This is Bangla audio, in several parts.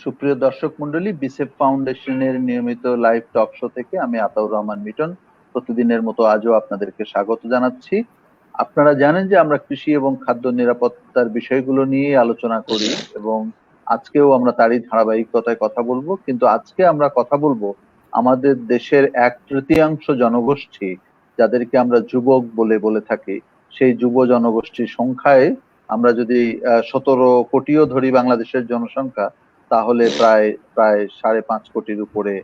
সুপ্রিয় দর্শক মন্ডলী, বিসেফ ফাউন্ডেশনের নিয়মিত লাইভ টক শো থেকে আমি আতাউর রহমান মিটন প্রতিদিনের মতো আজও আপনাদেরকে স্বাগত জানাচ্ছি। আপনারা জানেন যে আমরা কৃষি এবং খাদ্য নিরাপত্তার বিষয়গুলো নিয়ে আলোচনা করি এবং আজকেও আমরা তারই ধারাবাহিকতায় কথা বলবো। কিন্তু আজকে আমরা কথা বলবো আমাদের দেশের 1/3 জনগোষ্ঠী, যাদেরকে আমরা যুবক বলে বলে থাকি, সেই যুব জনগোষ্ঠীর সংখ্যায় আমরা যদি 17 কোটিও ধরি বাংলাদেশের জনসংখ্যা, তাহলে প্রায় প্রায় 5.5 কোটির উপরে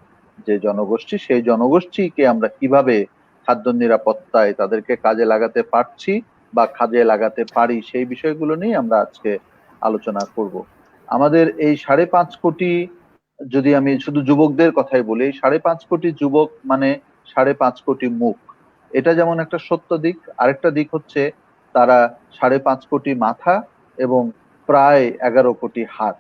যে জনগোষ্ঠী, সেই জনগোষ্ঠীকে আমরা কিভাবে খাদ্য নিরাপত্তায় তাদেরকে কাজে লাগাতে পারছি বা কাজে লাগাতে পারি, সেই বিষয়গুলো নিয়ে আমরা আজকে আলোচনা করব। আমাদের এই 5.5 কোটি, যদি আমি শুধু যুবকদের কথাই বলি, এই 5.5 কোটি যুবক মানে 5.5 কোটি মুখ। এটা যেমন একটা সত্য দিক, আরেকটা দিক হচ্ছে তারা 5.5 কোটি মাথা এবং প্রায় 11 কোটি হাত।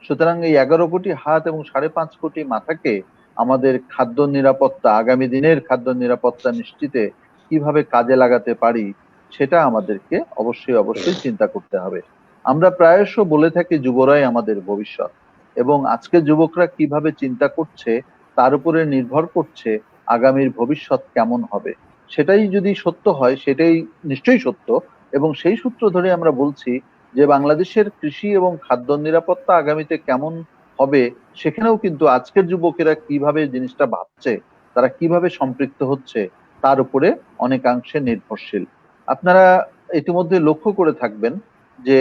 সুতরাং এই 11 কোটি হাত এবং 5.5 কোটি মাথাকে আমাদের খাদ্য নিরাপত্তা, আগামী দিনের খাদ্য নিরাপত্তা নিশ্চিতে কিভাবে কাজে লাগাতে পারি, সেটা আমাদেরকে অবশ্যই অবশ্যই চিন্তা করতে হবে। আমরা প্রায়শ বলে থাকি যুবরাই আমাদের ভবিষ্যৎ, এবং আজকে যুবকরা কিভাবে চিন্তা করছে তার উপরে নির্ভর করছে আগামীর ভবিষ্যৎ কেমন হবে। সেটাই যদি সত্য হয়, সেটাই নিশ্চয়ই সত্য, এবং সেই সূত্র ধরে আমরা বলছি যে বাংলাদেশের কৃষি এবং খাদ্য নিরাপত্তা আগামীতে কেমন হবে, সেখানেও কিন্তু আজকের যুবকেরা কিভাবে জিনিসটা ভাবছে, তারা কিভাবে সম্পৃক্ত হচ্ছে, তার উপরে অনেকাংশে নির্ভরশীল। আপনারা ইতিমধ্যে লক্ষ্য করে থাকবেন যে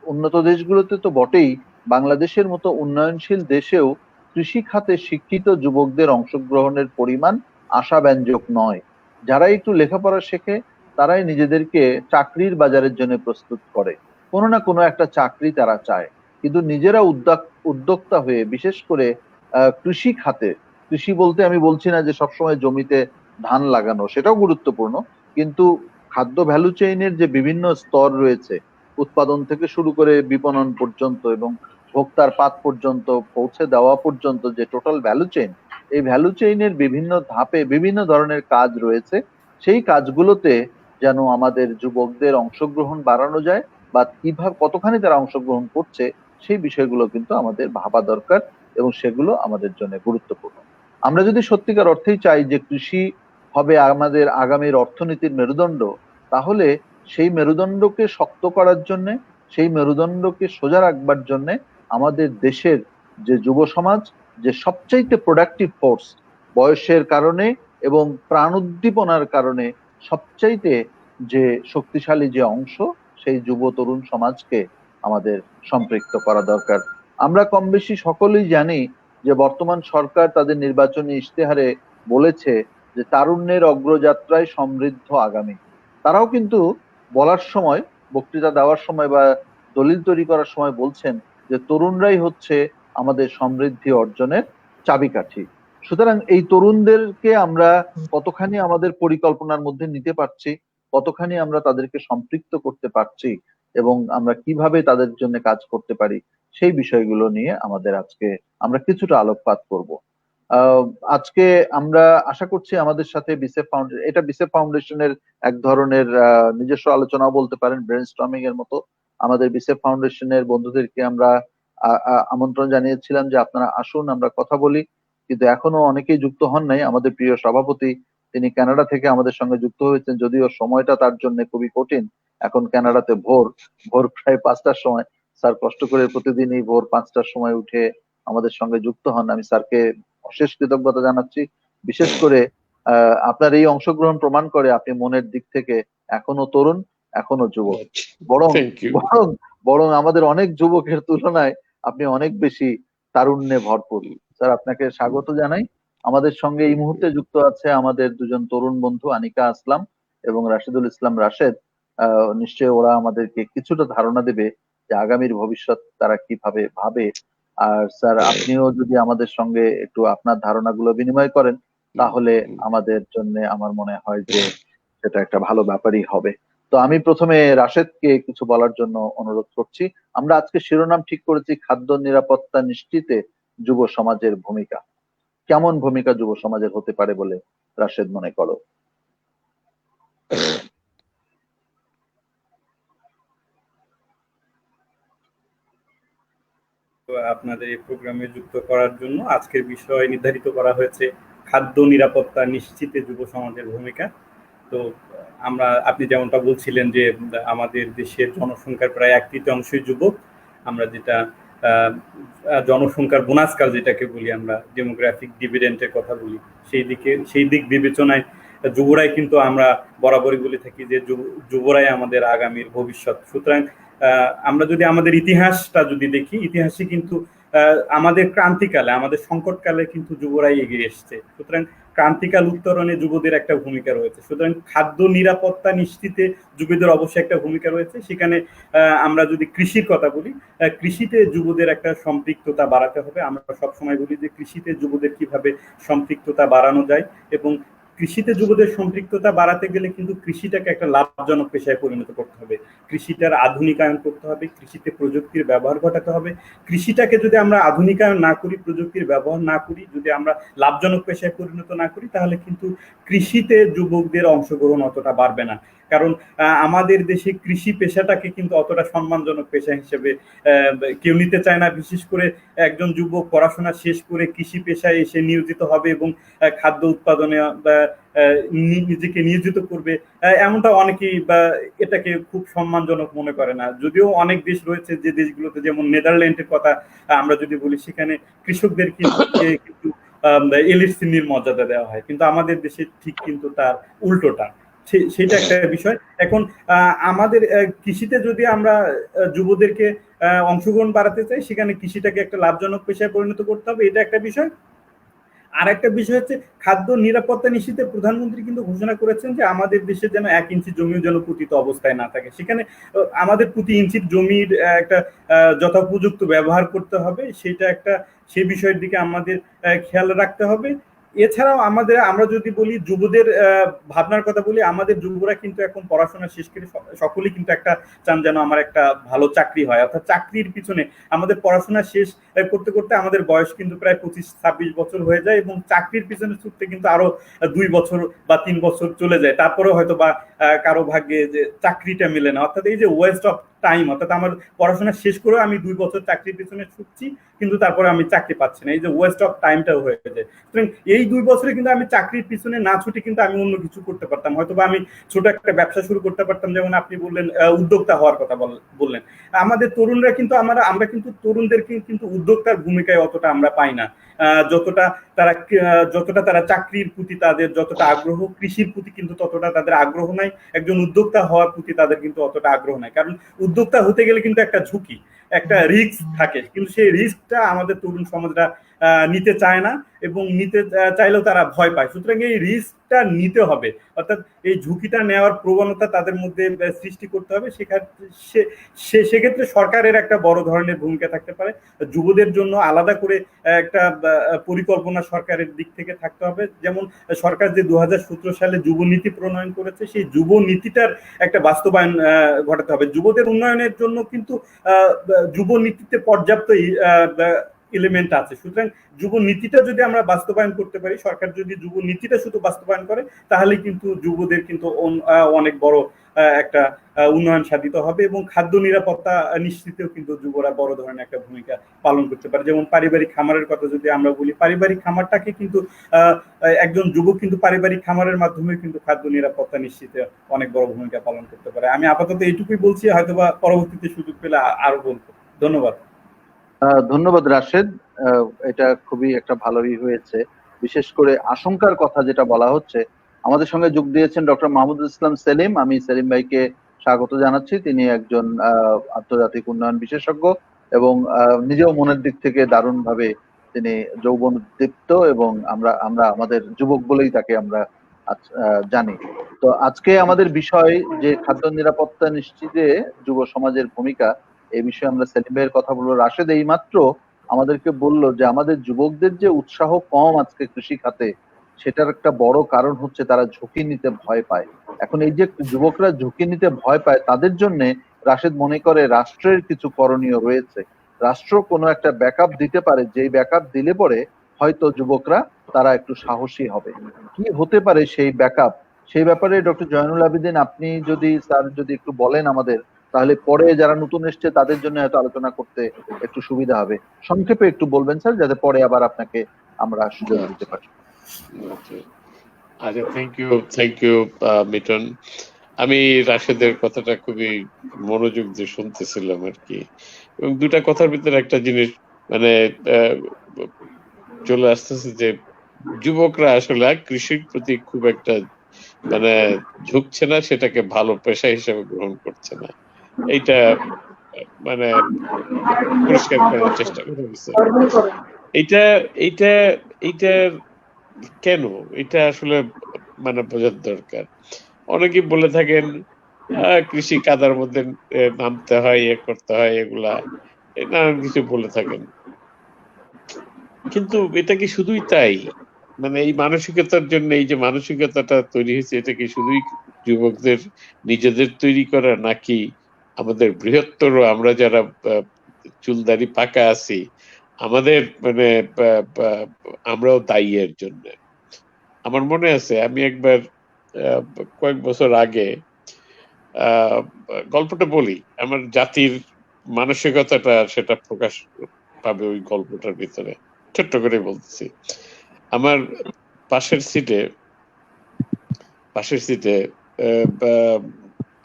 উন্নত দেশগুলোতে তো বটেই, বাংলাদেশের মতো উন্নয়নশীল দেশেও কৃষি খাতে শিক্ষিত যুবকদের অংশগ্রহণের পরিমাণ আশাব্যঞ্জক নয়। যারা একটু লেখাপড়া শেখে তারাই নিজেদেরকে চাকরির বাজারের জন্য প্রস্তুত করে, কোনো না কোনো একটা চাকরি তারা চায়, কিন্তু নিজেরা উদ্যোক্তা হয়ে, বিশেষ করে কৃষি খাতে, কৃষি বলতে আমি বলছি না যে সবসময় জমিতে ধান লাগানো, সেটাও গুরুত্বপূর্ণ, কিন্তু খাদ্য ভ্যালু চেইনের যে বিভিন্ন স্তর রয়েছে, উৎপাদন থেকে শুরু করে বিপণন পর্যন্ত এবং ভোক্তার পাত পর্যন্ত পৌঁছে দেওয়া পর্যন্ত যে টোটাল ভ্যালু চেইন, এই ভ্যালু চেইনের বিভিন্ন ধাপে বিভিন্ন ধরনের কাজ রয়েছে। সেই কাজগুলোতে যেন আমাদের যুবকদের অংশগ্রহণ বাড়ানো যায়, বা কিভাবে কতখানি তারা অংশগ্রহণ করছে, সেই বিষয়গুলো কিন্তু আমাদের ভাবা দরকার, এবং সেগুলো আমাদের জন্য গুরুত্বপূর্ণ। আমরা যদি সত্যিকার অর্থেই চাই যে কৃষি হবে আমাদের আগামীর অর্থনীতির মেরুদণ্ড, তাহলে সেই মেরুদণ্ডকে শক্ত করার জন্য, সেই মেরুদণ্ডকে সোজা রাখবার জন্য আমাদের দেশের যে যুব সমাজ, যে সবচাইতে প্রোডাক্টিভ ফোর্স, বয়সের কারণে এবং প্রাণ উদ্দীপনার কারণে সবচাইতে যে শক্তিশালী যে অংশ, সেই যুব তরুণ সমাজকে আমাদের সম্পৃক্ত করা দরকার। আমরা কম বেশি সকলেই জানি যে বর্তমান সরকার তাদের নির্বাচনী ইশতেহারে বলেছে যে তারুণ্যের অগ্রযাত্রায় সমৃদ্ধ আগামী। তারাও কিন্তু বলার সময়, বক্তৃতা দেওয়ার সময় বা দলিল তৈরি করার সময় বলছেন যে তরুণরাই হচ্ছে আমাদের সমৃদ্ধি অর্জনের চাবিকাঠি। সুতরাং এই তরুণদেরকে আমরা কতখানি আমাদের পরিকল্পনার মধ্যে নিতে পারছি, কতখানি আমরা তাদেরকে সম্পৃক্ত করতে পারছি, এবং আমরা কিভাবে তাদের জন্য কাজ করতে পারি, সেই বিষয়গুলো নিয়ে আমরা কিছুটা আলোকপাত করব। আহ, আজকে আমরা আশা করছি আমাদের সাথে বিসেফ ফাউন্ডেশনের এক ধরনের নিজস্ব আলোচনা বলতে পারেন, ব্রেনস্টর্মিং এর মতো। আমাদের বিসেফ ফাউন্ডেশনের বন্ধুদেরকে আমরা আমন্ত্রণ জানিয়েছিলাম যে আপনারা আসুন, আমরা কথা বলি, কিন্তু এখনো অনেকেই যুক্ত হন নাই। আমাদের প্রিয় সভাপতি, তিনি কানাডা থেকে আমাদের সঙ্গে যুক্ত হয়েছেন, যদিও সময়টা তার জন্য খুবই কঠিন। এখন কানাডাতে ভোর ভোর প্রায় 5টার সময়। স্যার কষ্ট করে প্রতিদিনই ভোর 5টার সময় উঠে আমাদের সঙ্গে যুক্ত হন। আমি স্যারকে অশেষ কৃতজ্ঞতা জানাচ্ছি। বিশেষ করে আপনার এই অংশগ্রহণ প্রমাণ করে আপনি মনের দিক থেকে এখনো তরুণ, এখনো যুবক। বরং থ্যাংক ইউ। বরং বরং আমাদের অনেক যুবকের তুলনায় আপনি অনেক বেশি তারুণ্যে ভরপুর। স্যার, আপনাকে স্বাগত জানাই। আমাদের সঙ্গে এই মুহূর্তে যুক্ত আছে আমাদের দুজন তরুণ বন্ধু, আনিকা আসলাম এবং রাশিদুল ইসলাম রাশেদ। নিশ্চয়ই ওরা আমাদেরকে কিছুটা ধারণা দেবে যে আগামীর ভবিষ্যৎ তারা কিভাবে ভাবে। আর স্যার, আপনিও যদি আমাদের সঙ্গে একটু আপনার ধারণাগুলো বিনিময় করেন, তাহলে আমাদের জন্য আমার মনে হয় যে সেটা একটা ভালো ব্যাপারই হবে। তো আমি প্রথমে রাশেদকে কিছু বলার জন্য অনুরোধ করছি। আমরা আজকে শিরোনাম ঠিক করেছি খাদ্য নিরাপত্তা নিশ্চিতে যুব সমাজের ভূমিকা। কেমন ভূমিকা যুব সমাজের হতে পারে বলে রাশেদ মনে করো? আপনাদের এই প্রোগ্রামে যুক্ত করার জন্য। আজকের বিষয় নির্ধারিত করা হয়েছে খাদ্য নিরাপত্তা নিশ্চিতে যুব সমাজের ভূমিকা। তো আপনি যেমনটা বলছিলেন যে আমাদের দেশের জনসংখ্যার প্রায় 1/3 যুবক। আমরা যেটা জনসংখ্যার বোনাসকাল যেটাকে বলি, আমরা ডেমোগ্রাফিক ডিভিডেন্টের কথা বলি, সেই দিক বিবেচনায় যুবরাই কিন্তু আমরা বরাবরই বলে থাকি যে যুবরাই আমাদের আগামীর ভবিষ্যৎ। সুতরাং আমরা যদি আমাদের ইতিহাসটা যদি দেখি, ইতিহাসে কিন্তু আমাদের ক্রান্তিকালে, আমাদের সংকটকালে কিন্তু যুবরাই এগিয়ে এসছে। সুতরাং ক্রান্তিকাল উত্তরণে যুবদের একটা ভূমিকা রয়েছে। সুতরাং খাদ্য নিরাপত্তা নিশ্চিতে যুবদের অবশ্যই একটা ভূমিকা রয়েছে। সেখানে আমরা যদি কৃষির কথা বলি, কৃষিতে যুবদের একটা সম্পৃক্ততা বাড়াতে হবে। আমরা সবসময় বলি যে কৃষিতে যুবদের কিভাবে সম্পৃক্ততা বাড়ানো যায়, এবং কৃষিতে যুবদের সম্পৃক্ততা বাড়াতে গেলে কিন্তু কৃষিটাকে একটা লাভজনক পেশায় পরিণত করতে হবে, কৃষিটার আধুনিকায়ন করতে হবে, কৃষিতে প্রযুক্তির ব্যবহার ঘটাতে হবে। কৃষিটাকে যদি আমরা আধুনিকায়ন না করি, প্রযুক্তির ব্যবহার না করি, যদি আমরা লাভজনক পেশায় পরিণত না করি, তাহলে কিন্তু কৃষিতে যুবকদের অংশগ্রহণ অতটা বাড়বে না। কারণ আমাদের দেশে কৃষি পেশাটাকে কিন্তু অতটা সম্মানজনক পেশা হিসেবে কেউ নিতে চায় না। বিশেষ করে একজন যুবক পড়াশোনা শেষ করে কৃষি পেশায় এসে নিয়োজিত হবে এবং খাদ্য উৎপাদনে নিজেকে নিয়োজিত করবে, এমনটা অনেকেই বা এটাকে খুব সম্মানজনক মনে করে না। যদিও অনেক দেশ রয়েছে যে দেশগুলোতে, যেমন নেদারল্যান্ডের কথা আমরা যদি বলি, সেখানে কৃষকদের কিন্তু এলিট শ্রেণীর মর্যাদা দেওয়া হয়, কিন্তু আমাদের দেশে ঠিক কিন্তু তার উল্টোটা। সেটা একটা বিষয়। এখন আমাদের কৃষিতে যদি আমরা যুবদেরকে অংশগ্রহণ বাড়াতে চাই, সেখানে কৃষিটাকে একটা লাভজনক পেশায় পরিণত করতে হবে, এটা একটা বিষয়। আর একটা বিষয় হচ্ছে খাদ্য নিরাপত্তা নিশ্চিতে প্রধানমন্ত্রী কিন্তু ঘোষণা করেছেন যে আমাদের দেশে যেন 1 ইঞ্চি জমিও যেন পতিত অবস্থায় না থাকে। সেখানে আমাদের প্রতি ইঞ্চির জমির একটা যথোপযুক্ত ব্যবহার করতে হবে, সেটা একটা, সেই বিষয়ের দিকে আমাদের খেয়াল রাখতে হবে। এছাড়াও আমরা যদি বলি যুবদের ভাবনার কথা বলি, আমাদের যুবরা কিন্তু এখন পড়াশোনা শেষ করে সকলেই কিন্তু একটা চান যেন আমার একটা ভালো চাকরি হয়, অর্থাৎ চাকরির পিছনে আমাদের পড়াশোনা শেষ করতে করতে আমাদের বয়স কিন্তু প্রায় 25-26 বছর হয়ে যায়, এবং চাকরির পিছনে ছুটতে কিন্তু আরো 2 বছর বা 3 বছর চলে যায়, তারপরে হয়তো বা কারো ভাগ্যে যে চাকরিটা মেলে না। অর্থাৎ এই যে ওয়েস্ট অফ টাইম, অর্থাৎ আমার পড়াশোনা শেষ করেও আমি 2 বছর চাকরির পিছনে ছুটছি, কিন্তু তারপরে আমি চাকরি পাচ্ছি না, এই যে ওয়েস্ট অফ টাইমটাও হয়ে যায়। সুতরাং এই 2 বছরে কিন্তু আমি চাকরির পিছনে না ছুটে কিন্তু আমি অন্য কিছু করতে পারতাম, হয়তো বা আমি ছোট একটা ব্যবসা শুরু করতে পারতাম, যেমন আপনি বললেন উদ্যোক্তা হওয়ার কথা বললেন। আমাদের তরুণরা কিন্তু আমরা কিন্তু তরুণদেরকে কিন্তু উদ্যোক্তার ভূমিকায় অতটা আমরা পাই না, যতটা তারা চাকরির প্রতি তাদের যতটা আগ্রহ, কৃষির প্রতি কিন্তু ততটা তাদের আগ্রহ নাই, একজন উদ্যোক্তা হওয়ার প্রতি তাদের কিন্তু অতটা আগ্রহ নাই। কারণ উদ্যোক্তা হতে গেলে কিন্তু একটা ঝুঁকি, একটা রিস্ক থাকে, কিন্তু সেই রিস্কটা আমাদের তরুণ সমাজরা নিতে চায় না, এবং নিতে চাইলেও তারা ভয় পায়। সুতরাং এই রিস্কটা নিতে হবে, অর্থাৎ এই ঝুঁকিটা নেওয়ার প্রবণতা তাদের মধ্যে সৃষ্টি করতে হবে। সেক্ষেত্রে সরকারের একটা বড় ধরনের ভূমিকা থাকতে পারে। যুবদের জন্য আলাদা করে একটা পরিকল্পনা সরকারের দিক থেকে থাকতে হবে। যেমন সরকার যে 2017 সালে যুব নীতি প্রণয়ন করেছে, সেই যুব নীতিটার একটা বাস্তবায়ন ঘটাতে হবে। যুবদের উন্নয়নের জন্য কিন্তু যুব নীতিতে পর্যাপ্ত এলিমেন্ট আছে। সুতরাং যুব নীতিটা যদি আমরা বাস্তবায়ন করতে পারি, সরকার যদি যুব নীতিটা শুধু বাস্তবায়ন করে, তাহলে কিন্তু যুবদের কিন্তু অনেক বড় একটা উন্নয়ন সাধিত হবে, এবং খাদ্য নিরাপত্তা নিশ্চিতেও কিন্তু যুবরা বড় ধরনের একটা ভূমিকা পালন করতে পারে। যেমন পারিবারিক খামারের কথা যদি আমরা বলি, পারিবারিক খামারটাকে কিন্তু একজন যুবক কিন্তু পারিবারিক খামারের মাধ্যমে কিন্তু খাদ্য নিরাপত্তা নিশ্চিতে অনেক বড় ভূমিকা পালন করতে পারে। আমি আপাতত এইটুকুই বলছি, হয়তোবা পরবর্তীতে সুযোগ পেলে আরো বলবো। ধন্যবাদ। ধন্যবাদ রাশেদ। এটা খুবই একটা ভালোই হয়েছে। বিশেষ করে আশঙ্কার কথা যেটা বলা হচ্ছে, আমাদের সঙ্গে যোগ দিয়েছেন ডক্টর মাহমুদুল ইসলাম সেলিম। আমি সেলিম ভাইকে স্বাগত জানাচ্ছি। তিনি একজন আন্তর্জাতিক উন্নয়ন বিশেষজ্ঞ, এবং নিজেও মনের দিক থেকে দারুণভাবে তিনি যৌবনোদ্দীপ্ত, এবং আমরা আমরা আমাদের যুবক বলেই তাকে আমরা জানি। তো আজকে আমাদের বিষয় যে খাদ্য নিরাপত্তা নিশ্চিতে যুব সমাজের ভূমিকা, এই বিষয়ে আমরা সেলিম ভাইয়ের কথা বলবো। রাশেদ এইমাত্র আমাদেরকে বললো যে আমাদের যুবকদের যে উৎসাহ কম আজকে কৃষি খাতে, সেটার একটা বড় কারণ হচ্ছে তারা ঝুঁকি নিতে ভয় পায়। এখন এই যে যুবকরা ঝুঁকি নিতে ভয় পায়, তাদের জন্য রাশেদ মনে করে রাষ্ট্রের কিছু করণীয় রয়েছে। রাষ্ট্র কোনো একটা ব্যাকআপ দিতে পারে, যেই ব্যাকআপ দিলে পরে হয়তো যুবকরা তারা একটু সাহসী হবে। কি হতে পারে সেই ব্যাকআপ, সেই ব্যাপারে ডক্টর জয়নুল আবেদিন আপনি যদি স্যার যদি একটু বলেন আমাদের, তাহলে পরে যারা নতুন এসছে তাদের জন্য হয়তো আলোচনা করতে একটু সুবিধা হবে। সংক্ষেপে একটু বলবেন স্যার, যাতে পরে আবার আপনাকে আমরা সুযোগ দিতে পারি। আচ্ছা, থ্যাংক ইউ মিটন। আমি রাশেদের কথাটা খুবই মনোযোগ দিয়ে শুনতেছিলাম আর কি, এবং দুটা কথার ভিতরে একটা জিনিস মানে চলে আসতেছে যে যুবকরা আসলে কৃষির প্রতি খুব একটা মানে ঝুঁকছে না, সেটাকে ভালো পেশা হিসেবে গ্রহণ করছে না। এইটা মানে পরিষ্কার করার চেষ্টা করা হয়েছে। এইটা এইটা এইটা কেন, এটা আসলে মানে বোঝার দরকার। অনেকে বলে থাকেন কৃষি কাদার মধ্যে নামতে হয়, করতে হয়, এগুলা নানান কিছু বলে থাকেন, কিন্তু এটা কি শুধুই তাই? মানে এই মানসিকতার জন্য এই যে মানসিকতাটা তৈরি হয়েছে, এটা কি শুধুই যুবকদের নিজেদের তৈরি করা, নাকি আমাদের বৃহত্তর আমরা যারা চুলদারি পাকা আছি আমাদের মানে আমরাও দায়ী এর জন্য? আমার মনে আছে আমি একবার কয়েক বছর আগে গল্পটা বলি, আমার জাতির মানসিকতাটা সেটা প্রকাশ পাবে ওই গল্পটার ভিতরে, ছোট্ট করে বলতেছি। আমার পাশের সিটে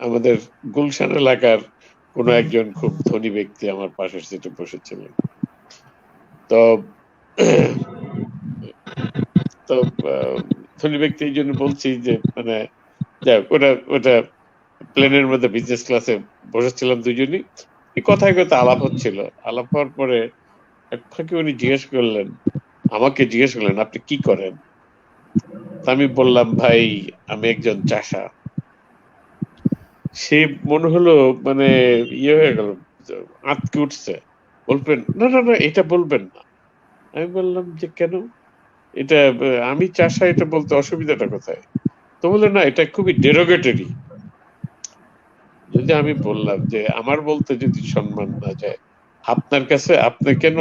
আমাদের গুলশান এলাকার কোন একজন খুব ধনী ব্যক্তি আমার পাশের সিটে বসেছিলেন। তো ধনী ব্যক্তি এই জন্য বলছি যে মানে ওটা প্লেনের মধ্যে বিজনেস ক্লাসে বসেছিলাম দুজনই, এই কথায় কথা আলাপ হচ্ছিল। আলাপ হওয়ার পরে এক ফাঁকে উনি আমাকে জিজ্ঞেস করলেন আপনি কি করেন? আমি বললাম ভাই আমি একজন চাষা। সে মনে হলো মানে ইয়ে হয়ে গেল, আঁতকে উঠছে। বলবেন না না না এটা বলবেন না। আমি বললাম যে কেন? এটা আমি চাষা, এটা বলতে অসুবিধাটা কোথায়? তো বললেন না এটা খুবই ডেরোগেটরি। যদি আমি বললাম যে আমার বলতে যদি সম্মান না যায়, আপনার কাছে আপনি কেন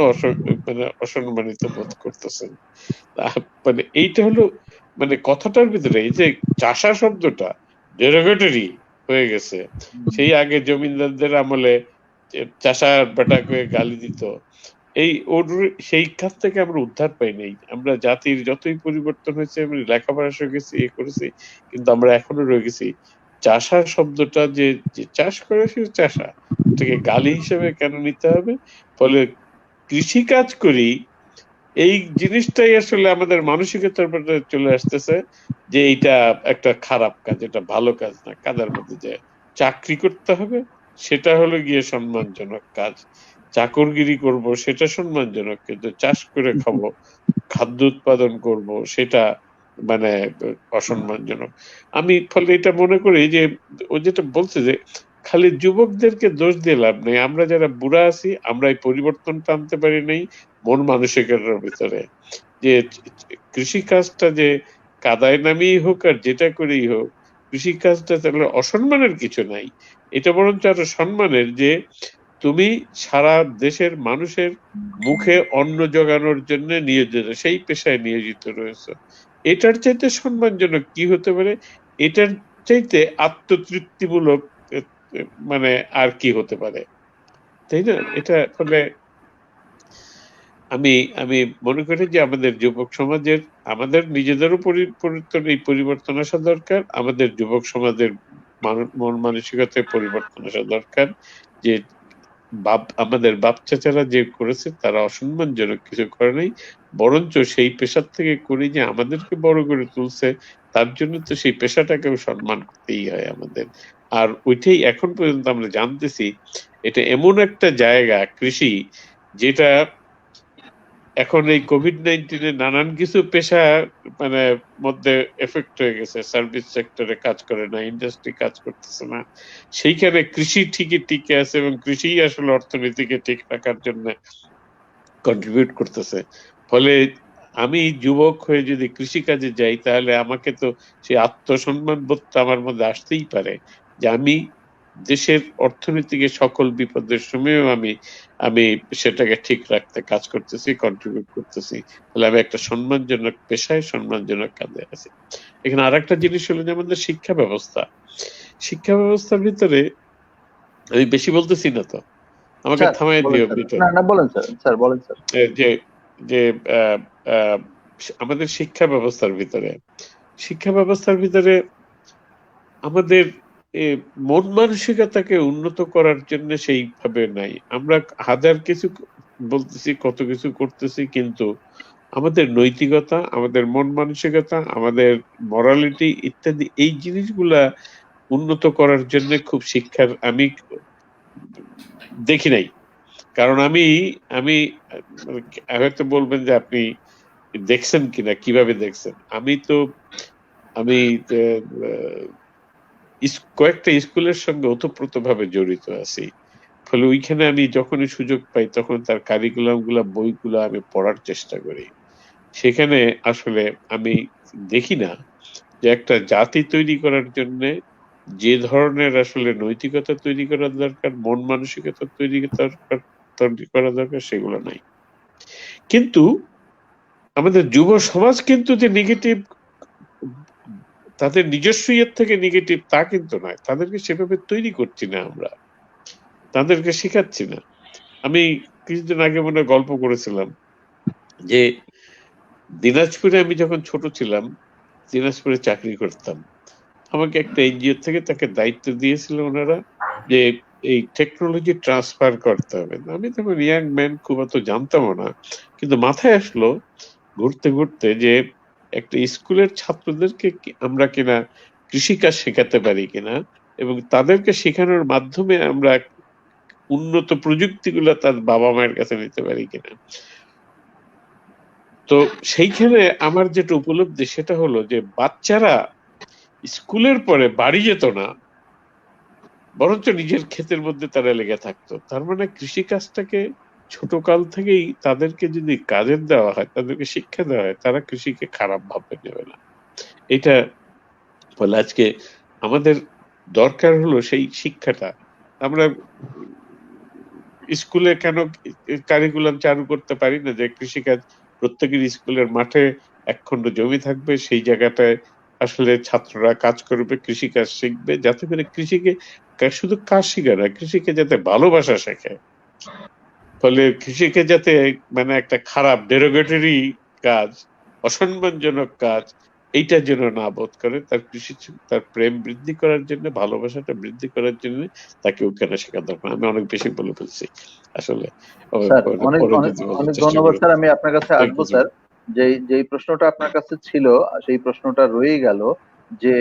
মানে অসম্মানিত বোধ করতেছেন? মানে এইটা হলো মানে কথাটার ভিতরে এই যে চাষা শব্দটা ডেরোগেটরি হয়ে গেছে। সেই আগে জমিদারদের আমলে চাষার বেটাকে গালি দিত, এই ওর সেই কাজ থেকে আমরা উদ্ধার পাই নাই। আমরা জাতির যতই পরিবর্তন হয়েছে, আমরা লেখাপড়া শিখেছি, করেছি, কিন্তু আমরা এখনো রয়ে গেছি চাষা শব্দটা, যে চাষ করে সে চাষা, এটাকে গালি হিসেবে কেন নিতে হবে? ফলে কৃষি কাজ করি এই জিনিসটাই আসলে আমাদের মানসিকতার মধ্যে চলে আসতেছে যে এইটা একটা খারাপ কাজ, এটা ভালো কাজ না। কাজের মধ্যে যে চাকরি করতে হবে সেটা হলো গিয়ে সম্মানজনক কাজ, চাকরগিরি করব সেটা সম্মানজনক, কিন্তু চাষ করে খাবো, খাদ্য উৎপাদন করব সেটা মানে অসম্মানজনক। আমি ফলে এটা মনে করি যে ও যেটা বলছে যে খালি যুবকদেরকে দোষ দিয়ে লাভ নেই, আমরা যারা বুড়া আছি আমরা এই পরিবর্তনটা আনতে পারি নাই মন মানসিকতার ভিতরে। যে কৃষি কাজটা যে কাদায় নামিয়েই হোক আর যেটা করেই হোক, কৃষি কাজটা তাহলে অসম্মানের কিছু নাই, এটা বরঞ্চ আরো সম্মানের। যে তুমি সারা দেশের মানুষের মুখে অন্ন জোগানোর জন্য নিয়োজিত, সেই পেশায় নিয়োজিত রয়েছে, এটার চাইতে সম্মানজনক কি হতে পারে? এটার চাইতে আত্মতৃপ্তিমূলক মানে আর কি হতে পারে, তাই না? এটা ফলে আমি আমি মনে করি যে আমাদের যুবক সমাজের, আমাদের নিজেদেরও পরিবর্তন আসা দরকার, আমাদের যুবক সমাজের মন মানসিকতায় পরিবর্তন আসা দরকার। যে আমাদের বাপ চাচারা যে করেছে তারা অসম্মানজনক কিছু করে নাই, বরঞ্চ সেই পেশার থেকে করি যে আমাদেরকে বড় করে তুলছে, তার জন্য তো সেই পেশাটাকেও সম্মান করতেই হয় আমাদের। আর ওইটাই এখন পর্যন্ত আমরা জানতেছি, এটা এমন একটা জায়গা কৃষি, যেটা এখন এই কোভিড-19 নানান কিছু পেশা মানে মধ্যে এফেক্ট হয়ে গেছে, সার্ভিস সেক্টরে কাজ করে না, ইন্ডাস্ট্রি কাজ করতেছে না, সেইখানে কৃষি ঠিকই টিকে আছে এবং কৃষি আসলে অর্থনীতিকে ঠিক রাখার জন্য কন্ট্রিবিউট করতেছে। ফলে আমি যুবক হয়ে যদি কৃষি কাজে যাই তাহলে আমাকে তো সেই আত্মসম্মান বোধটা আমার মধ্যে আসতেই পারে, যে আমি দেশের অর্থনীতিকে সকল বিপদের সময়ও আমি সেটাকে ঠিক রাখতে কাজ করতেছি, কন্ট্রিবিউট করতেছি। তাহলে আমি একটা সম্মানজনক পেশায় সম্মানজনক কাজে আছি। এখানে আর একটা জিনিস হলো যে আমাদের শিক্ষা ব্যবস্থার ভিতরে আমি বেশি বলতেছি না তো, আমাকে স্যার থামাই বলেন দিও স্যার, মিটন। না না বলেন স্যার, স্যার বলেন স্যার। যে যে আহ, আহ, আমাদের শিক্ষা ব্যবস্থার ভিতরে আমাদের মন মানসিকতাকে উন্নত করার জন্য সেইভাবে নাই। আমরা হাজার কিছু বলতেছি, কত কিছু করতেছি, কিন্তু আমাদের নৈতিকতা, আমাদের মন মানসিকতা, আমাদের মরালিটি ইত্যাদি এই জিনিসগুলা উন্নত করার জন্য খুব শিক্ষার আমি দেখি নাই। কারণ আমি আমি মানে হয়তো বলবেন যে আপনি দেখছেন কিনা, কিভাবে দেখছেন। আমি কয়েকটা স্কুলের সঙ্গে ওতপ্রোতভাবে জড়িত আছি। ফলে ওইখানে আমি যখনই সুযোগ পাই তখন তার কারিকুলাম গুলা, বইগুলা আমি পড়ার চেষ্টা করি। সেখানে আসলে আমি দেখি না যে একটা জাতি তৈরি করার জন্য যে ধরনের আসলে নৈতিকতা তৈরি করা দরকার, মন মানসিকতা তৈরি করা দরকার, সেগুলো নাই। কিন্তু আমাদের যুব সমাজ কিন্তু যে নেগেটিভ, তাদের নিজস্ব ইয়ের থেকে নেগেটিভ তা কিন্তু নয়। তাদেরকে সেভাবে তৈরি করছি না আমরা, তাদেরকে শেখাচ্ছি না। আমি কিছুদিন আগে মনে হয় গল্প করেছিলাম যে দিনাজপুরে আমি যখন ছোট ছিলাম, দিনাজপুরে চাকরি করতাম। আমাকে একটা এনজিও থেকে তাকে দায়িত্ব দিয়েছিল ওনারা যে এই টেকনোলজি ট্রান্সফার করতে হবে। আমি তখন ইয়াং ম্যান, খুব অত জানতামও না, কিন্তু মাথায় আসলো ঘুরতে ঘুরতে যে একটা স্কুলের ছাত্রদেরকে আমরা কিনা কৃষিকাজ শেখাতে পারি কিনা, এবং তাদেরকে শেখানোর মাধ্যমে আমরা উন্নত প্রযুক্তিগুলো তার বাবা মায়ের কাছে নিতে পারি কিনা। তো সেইখানে আমার যেটা উপলব্ধি সেটা হলো যে বাচ্চারা স্কুলের পরে বাড়ি যেত না, বরঞ্চ নিজের ক্ষেতের মধ্যে তারা লেগে থাকতো। তার মানে কৃষিকাজটাকে ছোটকাল থেকেই তাদেরকে যদি কাজের দেওয়া হয়, তাদেরকে শিক্ষা দেওয়া হয়, তারা কৃষিকে খারাপ ভাবে নেবে না। এটা ফলে আজকে আমাদের দরকার হলো সেই শিক্ষাটা। আমরা স্কুলে কেন কারিকুলাম চালু করতে পারি না যে কৃষিকাজ প্রত্যেকের স্কুলের মাঠে একখণ্ড জমি থাকবে, সেই জায়গাটায় আসলে ছাত্ররা কাজ করবে, কৃষিকাজ শিখবে, যাতে করে কৃষিকে শুধু কাজ শিখে না, কৃষিকে যাতে ভালোবাসা শেখে। ফলে কৃষিকে যাতে মানে একটা খারাপ ডেরোগেটরি কাজ, অসম্মানজনক কাজ, এইটা যেন না বোধ করে, তার কৃষি তার প্রেম বৃদ্ধি করার জন্য, ভালোবাসাটা বৃদ্ধি করার জন্য তাকে ওখানে শেখা দরকার। আমি অনেক বেশি বলে ফেলছি আসলে। স্যার অনেক পরে অনেক যদি বলার অনেক চেষ্টা ধন্যবাদ করি। স্যার, আমি আপনার কাছে থ্যাংক আসবো ইউ স্যার। যেই যেই প্রশ্নটা আপনার কাছে ছিল, সেই প্রশ্নটা রয়ে গেল যে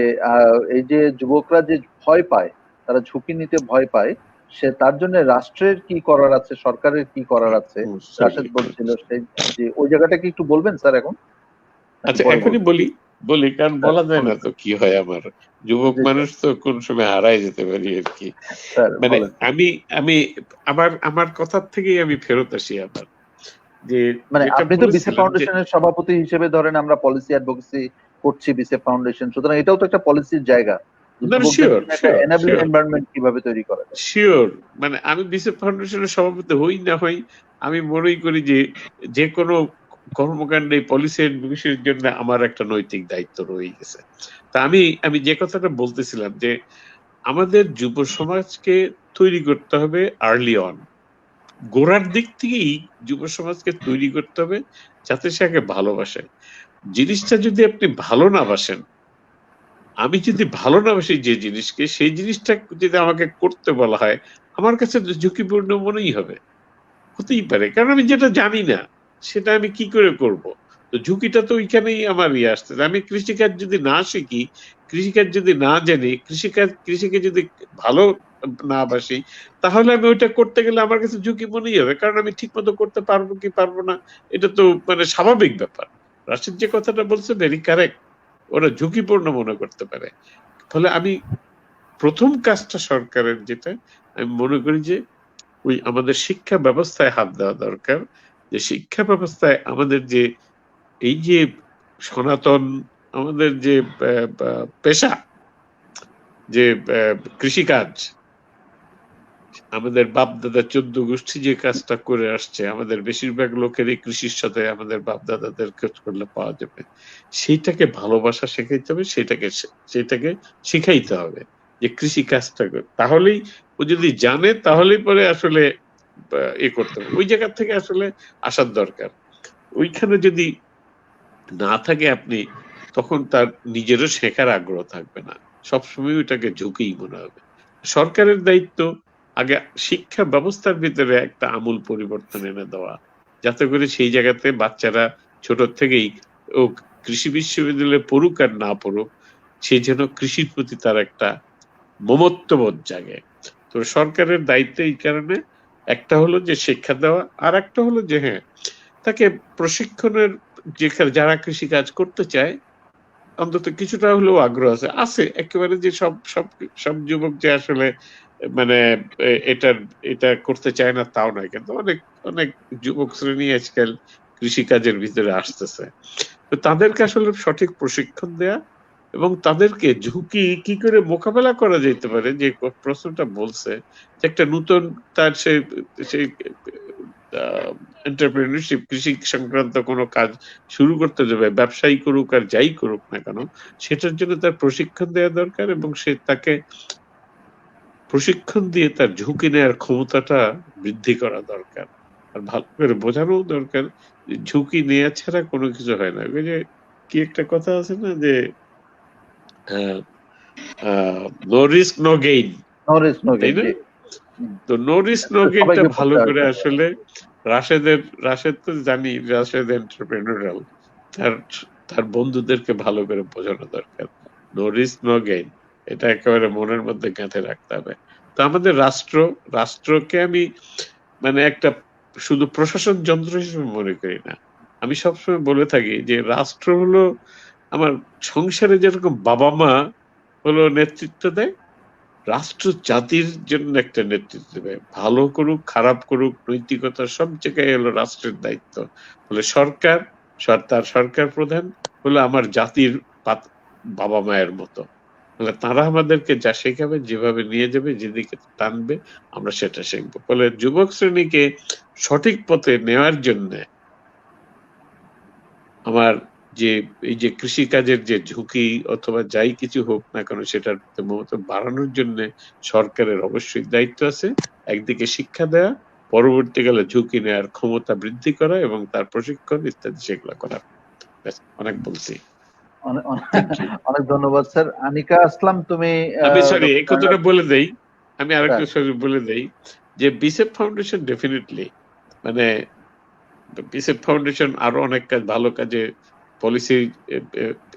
এই যে যুবকরা যে ভয় পায়, তারা ঝুঁকি নিতে ভয় পায়, সে তার জন্য রাষ্ট্রের কি করার আছে, সরকারের কি করার আছে, রাশেদ বলছিল সেই, যে ওই জায়গাটা কি একটু বলবেন স্যার এখন, নাকি আচ্ছা, পরে এখনই বলবেন? বলি কারণ স্যার বলা যায় না বলেন। তো কি হয় আমার। যুবক জি স্যার, মানুষ তো কোন সময় হারায় যেতে পারি আর কি। স্যার মানে বলেন। আমি আমি আমার কথার থেকেই আমি ফেরত আসি আবার, যে মানে যেটা আপনি তো বিসিএফ বলেছিলাম যে ফাউন্ডেশনের সভাপতি হিসেবে ধরেন আমরা পলিসি অ্যাডভোকেসি করছি বিসিএফ ফাউন্ডেশন, সুতরাং এটাও তো একটা পলিসির জায়গা যে না, যুবকদের শিওর জন্য একটা শিওর এনাবলিং শিওর এনভায়রনমেন্ট কিভাবে তৈরি করা যায়। শিওর মানে আমি বিসিএফ ফাউন্ডেশনের সভাপতি হই না হই, আমি মনেই করি যে যে কোনো কর্মকাণ্ডে পলিসি এডভোকেসির জন্য আমার একটা নৈতিক দায়িত্ব রয়ে গেছে। তা আমি যে কথাটা বলতেছিলাম যে আমাদের যুব সমাজকে তৈরি করতে হবে আর্লি অন, গোড়ার দিক থেকেই যুব সমাজকে তৈরি করতে হবে যাতে সে আগে ভালোবাসে জিনিসটা। যদি আপনি ভালো না বাসেন, আমি যদি ভালো না বাসি যে জিনিসকে, সেই জিনিসটা যদি আমাকে করতে বলা হয়, আমার কাছে তো ঝুঁকিপূর্ণ মনেই হবে, হতেই পারে, কারণ আমি যেটা জানি না সেটা আমি কি করে করব। তো ঝুঁকিটা তো ওইখানেই আমার আসছে। আমি কৃষিকাজ যদি না শিখি, কৃষিকাজ যদি না জানি, কৃষিকে যদি ভালো না বাসি, তাহলে আমি ওইটা করতে গেলে আমার কাছে ঝুঁকি মনেই হবে, কারণ আমি ঠিক মতো করতে পারবো কি পারবো না, এটা তো মানে স্বাভাবিক ব্যাপার। রাশিদ যে কথাটা বলছে ভেরি কারেক্ট, ওরা ঝুঁকিপূর্ণ মনে করতে পারে। ফলে আমি প্রথম কাজটা সরকারের যেটা আমি মনে করি যে ওই আমাদের শিক্ষা ব্যবস্থায় হাত দেওয়া দরকার। যে শিক্ষা ব্যবস্থায় আমাদের যে এই যে সনাতন আমাদের যে পেশা, যে কৃষিকাজ, আমাদের বাপ দাদা 14 গোষ্ঠী যে কাজটা করে আসছে, আমাদের বেশিরভাগ লোকেরই কৃষির সাথে আমাদের বাপ দাদাদের কাজ করলে পাওয়া যাবে, সেইটাকে ভালোবাসা শেখাইতে হবে, সেটাকে শিখাইতে হবে যে কৃষি কাজটা তাহলেই ও যদি জানে তাহলেই পরে আসলে করতে হবে। ওই জায়গা থেকে আসলে আসার দরকার। ওইখানে যদি না থাকে আপনি, তখন তার নিজেরও শেখার আগ্রহ থাকবে না, সবসময় ওইটাকে ঝুঁকিই মনে হবে। সরকারের দায়িত্ব আগে শিক্ষা ব্যবস্থার ভিতরে একটা আমূল পরিবর্তন এনে দেওয়া, যাতে করে সেই জায়গাতে বাচ্চারা ছোট থেকেই ও কৃষি বিশ্ববিদ্যালয়ে পড়ুক আর না পড়ুক, সে যেন কৃষির প্রতি তার একটা মমত্ববোধ জাগে। তো সরকারের দায়িত্ব এই কারণে একটা হলো যে শিক্ষা দেওয়া, আর একটা হলো যে হ্যাঁ, তাকে প্রশিক্ষণের, যেখানে যারা কৃষি কাজ করতে চায় অন্তত কিছুটা হলেও আগ্রহ আছে একেবারে যে সব সব সব যুবক যে আসলে মানে এটা করতে চায় না তাও নয়, কিন্তু অনেক অনেক যুবক শ্রেণী আজকাল কৃষি কাজের ভিতরে আসতেছে। তো তাদেরকে আসলে সঠিক প্রশিক্ষণ দেয়া এবং তাদেরকে ঝুঁকি কি করে মোকাবেলা করা যেতে পারে, যে প্রশ্নটা বলছে যে একটা নতুন তার সেই এন্টারপ্রেনারশিপ, কৃষি সংক্রান্ত কোনো কাজ শুরু করতে যাবে, ব্যবসায়ী করুক আর যাই করুক না কেন, সেটার জন্য তার প্রশিক্ষণ দেওয়া দরকার এবং সে তাকে প্রশিক্ষণ দিয়ে তার ঝুঁকি নেওয়ার ক্ষমতাটা বৃদ্ধি করা দরকার। আর ভালো করে বোঝানো দরকার ঝুঁকি নেওয়া ছাড়া কোনো কিছু হয় না। ওই যে কি একটা কথা আছে না যে নো রিস্ক নো গেইন, তাই না? তো নো রিস্ক নো গেইনটা ভালো করে আসলে রাশেদ তো জানি, রাশেদ এন্টারপ্রেনারিয়াল, তার বন্ধুদেরকে ভালো করে বোঝানো দরকার নো রিস্ক নো গেইন, এটা একেবারে মনের মধ্যে গেঁথে রাখতে হবে। তো আমাদের রাষ্ট্রকে আমি মানে একটা শুধু প্রশাসন যন্ত্র হিসেবে মনে করি না। আমি সবসময় বলে থাকি যে রাষ্ট্র হলো আমার সংসারে যেরকম বাবা মা হলো নেতৃত্ব দেয়, রাষ্ট্র জাতির জন্য একটা নেতৃত্ব দেবে। ভালো করুক খারাপ করুক, নৈতিকতা সব জায়গায় হলো রাষ্ট্রের দায়িত্ব। বলে সরকার প্রধান হলো আমার জাতির বাবা মায়ের মতো। বলে তারা আমাদেরকে যা শেখাবে, যেভাবে নিয়ে যাবে, যেদিকে টানবে আমরা সেটা শিখবো। ফলে যুবক শ্রেণীকে সঠিক পথে নেওয়ার জন্য আমার যে এই যে কৃষি কাজের যে ঝুঁকি অথবা যাই কিছু হোক না কেন, সেটার মতো বাড়ানোর জন্য সরকারের অবশ্যই দায়িত্ব আছে। একদিকে শিক্ষা দেয়া, পরবর্তীকালে ঝুঁকি নেওয়ার ক্ষমতা বৃদ্ধি করা এবং তার প্রশিক্ষণ ইত্যাদি সেগুলো করা। অনেক বলছি, অনেক ধন্যবাদ স্যার। আনিকা আসলাম, তুমি আমি সরি এই কথাটা বলে দেই, আমি আরেকটু সরি বলে দেই যে বিসেপ ফাউন্ডেশন ডেফিনেটলি মানে বিসেপ ফাউন্ডেশন আরো অনেক কাজ, ভালো কাজে পলিসি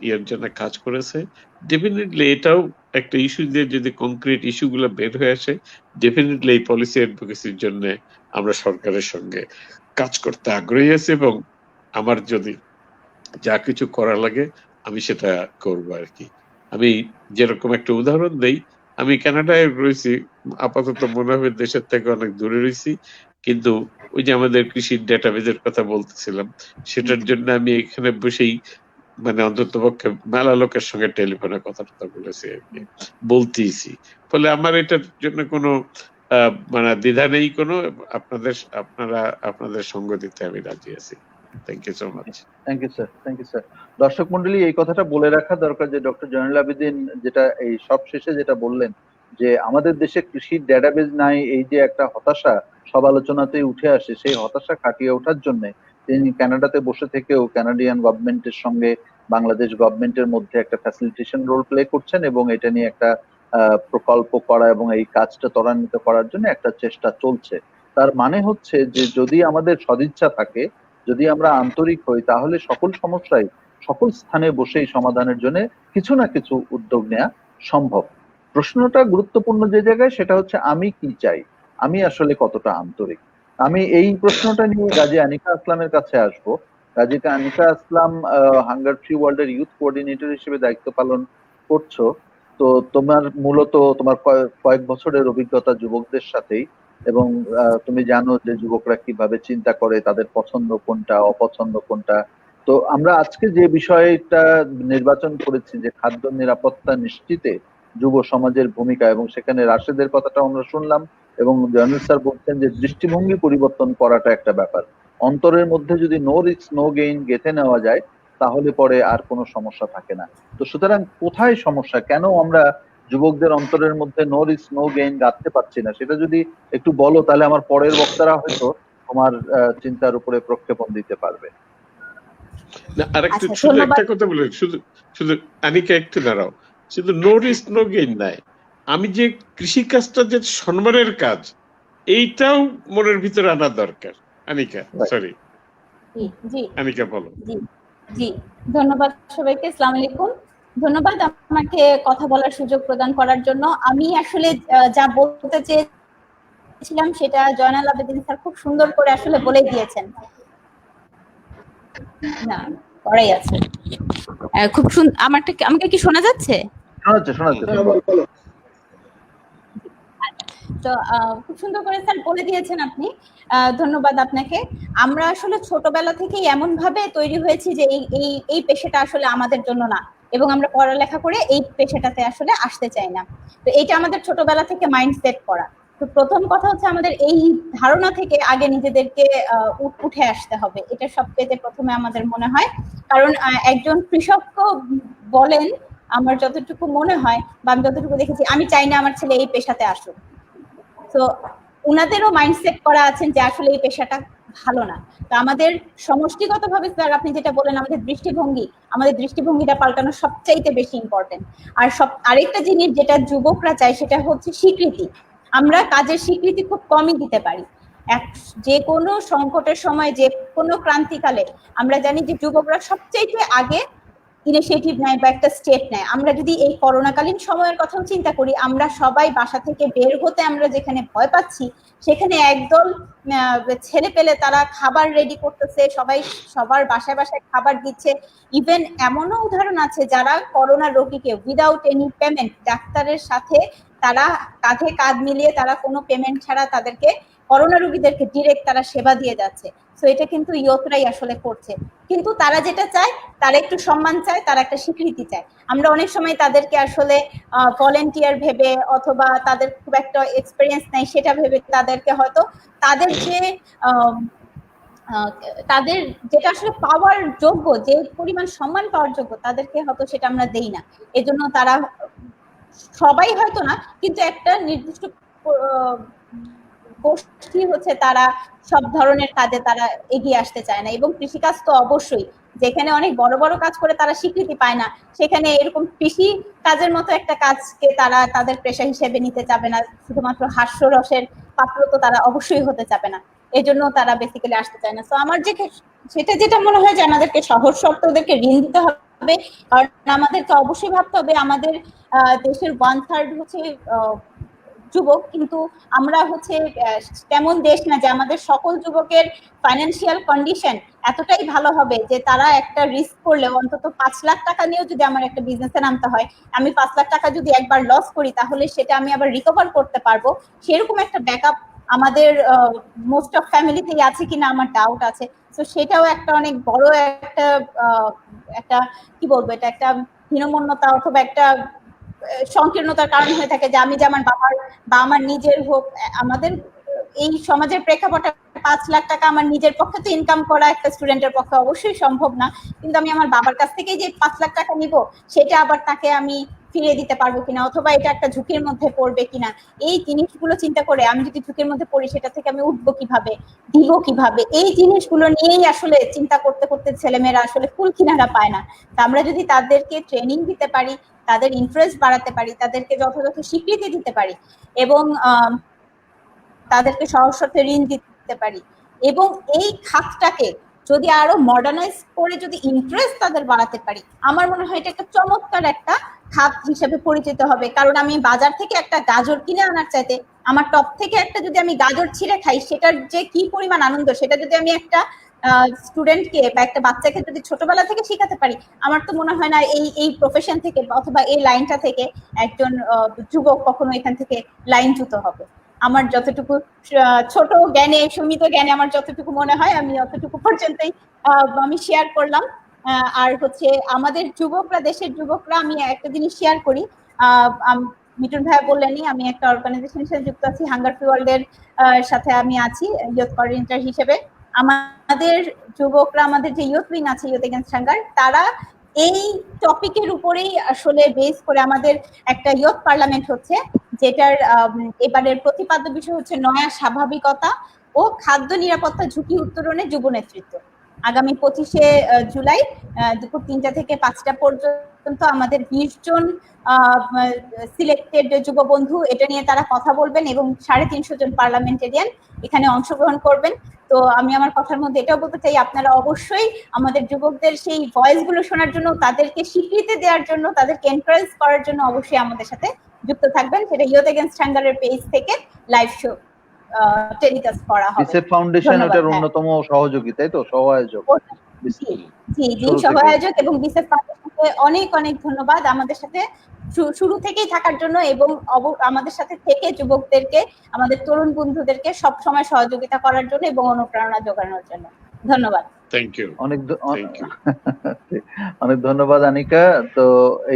ইয়ের জন্য কাজ করেছে। ডেফিনেটলি এটাও একটা ইস্যু দিয়ে যদি কংক্রিট ইস্যু গুলো বের হয়ে আসে, ডেফিনেটলি এই পলিসি অ্যাডভোকেসির জন্য আমরা সরকারের সঙ্গে কাজ করতে আগ্রহী আছি এবং আমার যদি যা কিছু করা লাগে আমি সেটা করব আর কি। আমি যেরকম একটা উদাহরণ দেই, আমি কানাডায় রয়েছি, আপাতত মনে হবে দেশের থেকে অনেক দূরে রয়েছি, কিন্তু ওই যে আমাদের কৃষির ডেটাবেজের কথা বলতেছিলাম, সেটার জন্য আমি এখানে বসেই মানে অন্তত পক্ষে মেলা লোকের সঙ্গে টেলিফোনে কথা বলেছি আর কি, বলতেইছি। ফলে আমার এটার জন্য কোনো মানে দ্বিধা নেই কোনো, আপনাদের সঙ্গ দিতে আমি রাজি আছি। Thank you so much. Thank you sir, thank you sir. দর্শক মন্ডলী, এই কথাটা বলে রাখা দরকার যে ডক্টর জয়নুল আবেদিন যেটা এই সব শেষে যেটা বললেন যে আমাদের দেশে কৃষির ডেটাবেজ নাই, এই যে একটা হতাশা সব আলোচনাতেই উঠে আসে, সেই হতাশা কাটিয়ে ওঠার জন্য তিনি কানাডাতে বসে থেকেও কানাডিয়ান গভর্নমেন্টের সঙ্গে বাংলাদেশ গভর্নমেন্টের মধ্যে একটা ফ্যাসিলিটেশন রোল প্লে করছেন এবং এটা নিয়ে একটা প্রকল্প করা এবং এই কাজটা ত্বরান্বিত করার জন্য একটা চেষ্টা চলছে। তার মানে হচ্ছে যে যদি আমাদের সদিচ্ছা থাকে, যদি আমরা আন্তরিক হই, তাহলে সকল সমস্যাই সকল স্থানে বসেই সমাধানের জন্য কিছু না কিছু উদ্যোগ নেওয়া সম্ভব। প্রশ্নটা গুরুত্বপূর্ণ যে জায়গায়, সেটা হচ্ছে আমি কি চাই, আমি আসলে কতটা আন্তরিক। আমি এই প্রশ্নটা নিয়ে গাজী আনিকা আসলামের কাছে আসব। গাজী আনিকা আসলাম হাঙ্গার ফ্রি ওয়ার্ল্ডের ইউথ কোঅর্ডিনেটর হিসেবে দায়িত্ব পালন করছো। তো তোমার মূলত তোমার কয়েক বছরের অভিজ্ঞতা যুবকদের সাথেই, এবং তুমি জানো যে যুবকরা কিভাবে চিন্তা করে, তাদের পছন্দ কোনটা অপছন্দ কোনটা। তো আমরা আজকে যে বিষয়টা নির্বাচন করেছি যে খাদ্য নিরাপত্তা নিশ্চিতে যুব সমাজের ভূমিকা, এবং সেখানে রাশেদের কথাটা আমরা শুনলাম এবং জয়নুল স্যার বলছেন যে দৃষ্টিভঙ্গি পরিবর্তন করাটা একটা ব্যাপার। অন্তরের মধ্যে যদি নো রিস্ক নো গেইন গেঁথে নেওয়া যায়, তাহলে পরে আর কোনো সমস্যা থাকে না। তো সুতরাং কোথায় সমস্যা, কেন আমরা যুবকদের অন্তরের মধ্যে নো রিস্ক নো গেইন গাঁথতে পারছি না, সেটা যদি একটু বলো তাহলে আমার পরের বক্তারা হয়তো তোমার চিন্তার উপরে প্রক্ষেপণ দিতে পারবে। আরেকটু শুধু একটা কথা বলি, শুধু শুধু আনিকা একটু দাঁড়াও, শুধু নো রিস্ক নো গেইন নাই, আমি যে কৃষি কাজটা যে সম্মানের কাজ, এইটাও মনের ভিতরে আনা দরকার। আনিকা সরি, জি আনিকা বলো। জি ধন্যবাদ সবাইকে, আসসালামু আলাইকুম। ধন্যবাদ আমাকে কথা বলার সুযোগ প্রদান করার জন্য। আমি আসলে যা বলতে চেয়েছিলাম সেটা জয়নাল আবেদিন স্যার খুব সুন্দর করে আসলে বলে দিয়েছেন। না করাই আছে, খুব সুন্দর। আমাকে কি শোনা যাচ্ছে? শোনাচ্ছে। তো খুব সুন্দর করে স্যার বলে দিয়েছেন আপনি, ধন্যবাদ আপনাকে। আমরা আসলে ছোটবেলা থেকেই এমন ভাবে তৈরি হয়েছি যে এই পেশাটা আসলে আমাদের জন্য না, এবং আমরা পড়ালেখা করে এই পেশাটাতে আসলে আসতে চাই না। তো এইটা আমাদের ছোটবেলা থেকে মাইন্ডসেট করা। তো প্রথম কথা হচ্ছে আমাদের এই ধারণা থেকে আগে নিজেদেরকে উঠে আসতে হবে, এটা সবচেয়ে প্রথমে আমাদের মনে হয়। কারণ একজন কৃষক বলেন, আমার যতটুকু মনে হয় বা আমি যতটুকু দেখেছি, আমি চাই না আমার ছেলে এই পেশাতে আসুক। তো ওনাদেরও মাইন্ডসেট করা আছেন যে আসলে এই পেশাটা ভালো না। তো আমাদের সমষ্টিগতভাবে স্যার আপনি যেটা বলেন, আমাদের দৃষ্টিভঙ্গিটা পাল্টানো সবচাইতে বেশি ইম্পর্টেন্ট। আর আরেকটা জিনিস যেটা যুবকরা চায় সেটা হচ্ছে স্বীকৃতি। আমরা কাজের স্বীকৃতি খুব কমই দিতে পারি। যে কোনো সংকটের সময়, যে কোনো ক্রান্তিকালে আমরা জানি যে যুবকরা সবচাইতে আগে ইনিশিয়েটিভ নেয় বা একটা স্টেপ নেয়। আমরা যদি এই করোনাকালীন সময়ের কথাও চিন্তা করি, আমরা সবাই বাসা থেকে বের হতে আমরা যেখানে ভয় পাচ্ছি, সেখানে একদল ছেলে পেলে তারা খাবার রেডি করতেছে, সবাই সবার বাসায় বাসায় খাবার দিচ্ছে। ইভেন এমনও উদাহরণ আছে যারা করোনা রোগীকে উইদাউট এনি পেমেন্ট, ডাক্তারের সাথে তারা কাঁধে কাঁধ মিলিয়ে তারা কোনো পেমেন্ট ছাড়া তাদেরকে, করোনা রোগীদেরকে ডিরেক্ট তারা সেবা দিয়ে যাচ্ছে। তো এটা কিন্তু ইয়তরাই আসলে করছে। কিন্তু তারা যেটা চায়, তারা একটু সম্মান চায়, তারা একটা স্বীকৃতি চায়। আমরা অনেক সময় তাদেরকে আসলে ভলেন্টিয়ার ভেবে, অথবা তাদের খুব একটা এক্সপিরিয়েন্স নাই সেটা ভেবে তাদেরকে হয়তো তাদের যেটা আসলে পাওয়ার যোগ্য, যে পরিমাণ সম্মান পাওয়ার যোগ্য, তাদেরকে হয়তো সেটা আমরা দেই না। এজন্য তারা, সবাই হয়তো না, কিন্তু একটা নির্দিষ্ট গোষ্ঠী হচ্ছে তারা সব ধরনের কাজে তারা এগিয়ে আসতে চায় না। এবং কৃষিকাজ তো অবশ্যই, যেখানে অনেক বড় বড় কাজ করে তারা স্বীকৃতি পায় না, সেখানে এরকম কৃষি কাজের মতো একটা কাজকে তারা তাদের পেশা হিসেবে নিতে চাবে না। শুধুমাত্র হাস্যরসের পাত্র তো তারা অবশ্যই হতে চাবে না, এই জন্য তারা বেসিক্যালি আসতে চায় না। তো আমার সেটা যেটা মনে হয় যে আমাদেরকে সহজ শর্তে ওদেরকে ঋণ দিতে হবে। কারণ আমাদেরকে অবশ্যই ভাবতে হবে আমাদের দেশের 1/3 হচ্ছে যুবক, কিন্তু আমরা হচ্ছে তেমন দেশ না যে আমাদের সকল যুবকের ফাইন্যান্সিয়াল কন্ডিশন এতটাই ভালো হবে যে তারা একটা রিস্ক করলে অন্তত 5 লাখ টাকা নিয়েও যদি আমার একটা বিজনেসে নামতে হয়, আমি 5 লাখ টাকা যদি একবার লস করি তাহলে সেটা আমি আবার রিকভার করতে পারবো, সেরকম একটা ব্যাকআপ আমাদের মোস্ট অফ ফ্যামিলিতেই আছে কিনা আমার ডাউট আছে। তো সেটাও একটা অনেক বড় একটা কি বলবো, এটা একটা হীনমন্যতা অথবা একটা সংকীর্ণতার কারণ হয়ে থাকে যে আমি যে আমার বাবার বা আমার নিজের হোক, আমাদের এই সমাজের প্রেক্ষাপটে 5 লাখ টাকা আমার নিজের পক্ষে তো ইনকাম করা একটা স্টুডেন্টের পক্ষে অবশ্যই সম্ভব না, কিন্তু আমি আমার বাবার কাছ থেকেই যে 5 লাখ টাকা নিব, সেটা আবার তাকে আমি ফিরিয়ে দিতে পারবো কিনা, অথবা এটা একটা ঝুঁকির মধ্যে পড়বে কিনা, এই জিনিসগুলো চিন্তা করে আমি যদি ঝুঁকির মধ্যে পড়ি সেটা থেকে আমি উঠবো কিভাবে, দিব কিভাবে, এই জিনিসগুলো নিয়েই আসলে চিন্তা করতে করতে ছেলেমেয়েরা আসলে কুল কিনারা পায় না। তা আমরা যদি তাদেরকে ট্রেনিং দিতে পারি, তাদের ইন্টারেস্ট বাড়াতে পারি, তাদেরকে যথাযথ স্বীকৃতি দিতে পারি, এবং তাদেরকে সহজ শর্তে ঋণ দিতে পারি, এবং এই খাতটাকে যদি আরো মডার্নাইজ করে যদি ইন্টারেস্ট তাদের বাড়াতে পারি, আমার মনে হয় এটা একটা চমৎকার একটা খাত হিসেবে পরিচিত হবে। কারণ আমি বাজার থেকে একটা গাজর কিনে আনার চাইতে আমার টপ থেকে একটা যদি আমি গাজর ছিঁড়ে খাই, সেটার যে কি পরিমাণ আনন্দ, সেটা যদি আমি একটা স্টুডেন্টকে বা একটা বাচ্চাকে যদি ছোটবেলা থেকে শেখাতে পারি, আমার তো মনে হয় না এই প্রফেশন থেকে অথবা এই লাইনটা থেকে একজন যুবক কখনো এখান থেকে লাইনচ্যুত হবে। আমার যতটুকু ছোট জ্ঞানে, সীমিত জ্ঞানে আমার যতটুকু মনে হয় আমি অতটুকু পর্যন্তই আমি শেয়ার করলাম। আর হচ্ছে আমাদের যুবকরা, দেশের যুবকরা, আমি একটা জিনিস শেয়ার করি, মিটন ভাইয়া বললেনই আমি একটা অর্গানাইজেশনের সাথে যুক্ত আছি, হাঙ্গার ফ্রি ওয়ার্ল্ড এর সাথে আমি আছি ইয়ুথ কোঅর্ডিনেটর হিসেবে। আমাদের যুবকরা, আমাদের যে ইয়ুথ উইং আছে, ইয়ুথ এগেইনস্ট হাঙ্গার, তারা এই টপিকের উপরেই আসলে বেস করে আমাদের একটা ইয়ুথ পার্লামেন্ট হচ্ছে, যেটার এবারের প্রতিপাদ্য বিষয় হচ্ছে নয়া স্বাভাবিকতা ও খাদ্য নিরাপত্তা ঝুঁকি উত্তরণে যুব নেতৃত্ব। আগামী 25শে জুলাই দুপুর 3টা থেকে 5টা পর্যন্ত আমাদের 20 জন সিলেক্টেড যুব বন্ধু এটা নিয়ে তারা কথা বলবেন এবং 350 জন পার্লামেন্টেরিয়ান এখানে অংশগ্রহণ করবেন। তো আমি আমার কথার মধ্যে এটাও বলতে চাই, আপনারা অবশ্যই আমাদের যুবকদের সেই ভয়েস গুলো শোনার জন্য, তাদেরকে স্বীকৃতি দেওয়ার জন্য, তাদেরকে এনকারেজ করার জন্য অবশ্যই আমাদের সাথে যুক্ত থাকবেন। সেটা ইয়ুথ এগেইনস্ট হাঙ্গারের পেজ থেকে লাইভ শো টেলিকাস্ট করা হবে। বিসেফ ফাউন্ডেশন এটার অন্যতম সহযোগী, তাই তো? সহায়োজক। জি জি, সহায়োজক এবং বিসেফ ফাউন্ডেশনকে অনেক অনেক ধন্যবাদ আমাদের সাথে শুরু থেকেই থাকার জন্য এবং আমাদের সাথে থেকে যুবকদেরকে, আমাদের তরুণ বন্ধুদেরকে সব সময় সহযোগিতা করার জন্য এবং অনুপ্রেরণা যোগানোর জন্য ধন্যবাদ। Thank you. অনেক ধন্যবাদ আনিকা। তো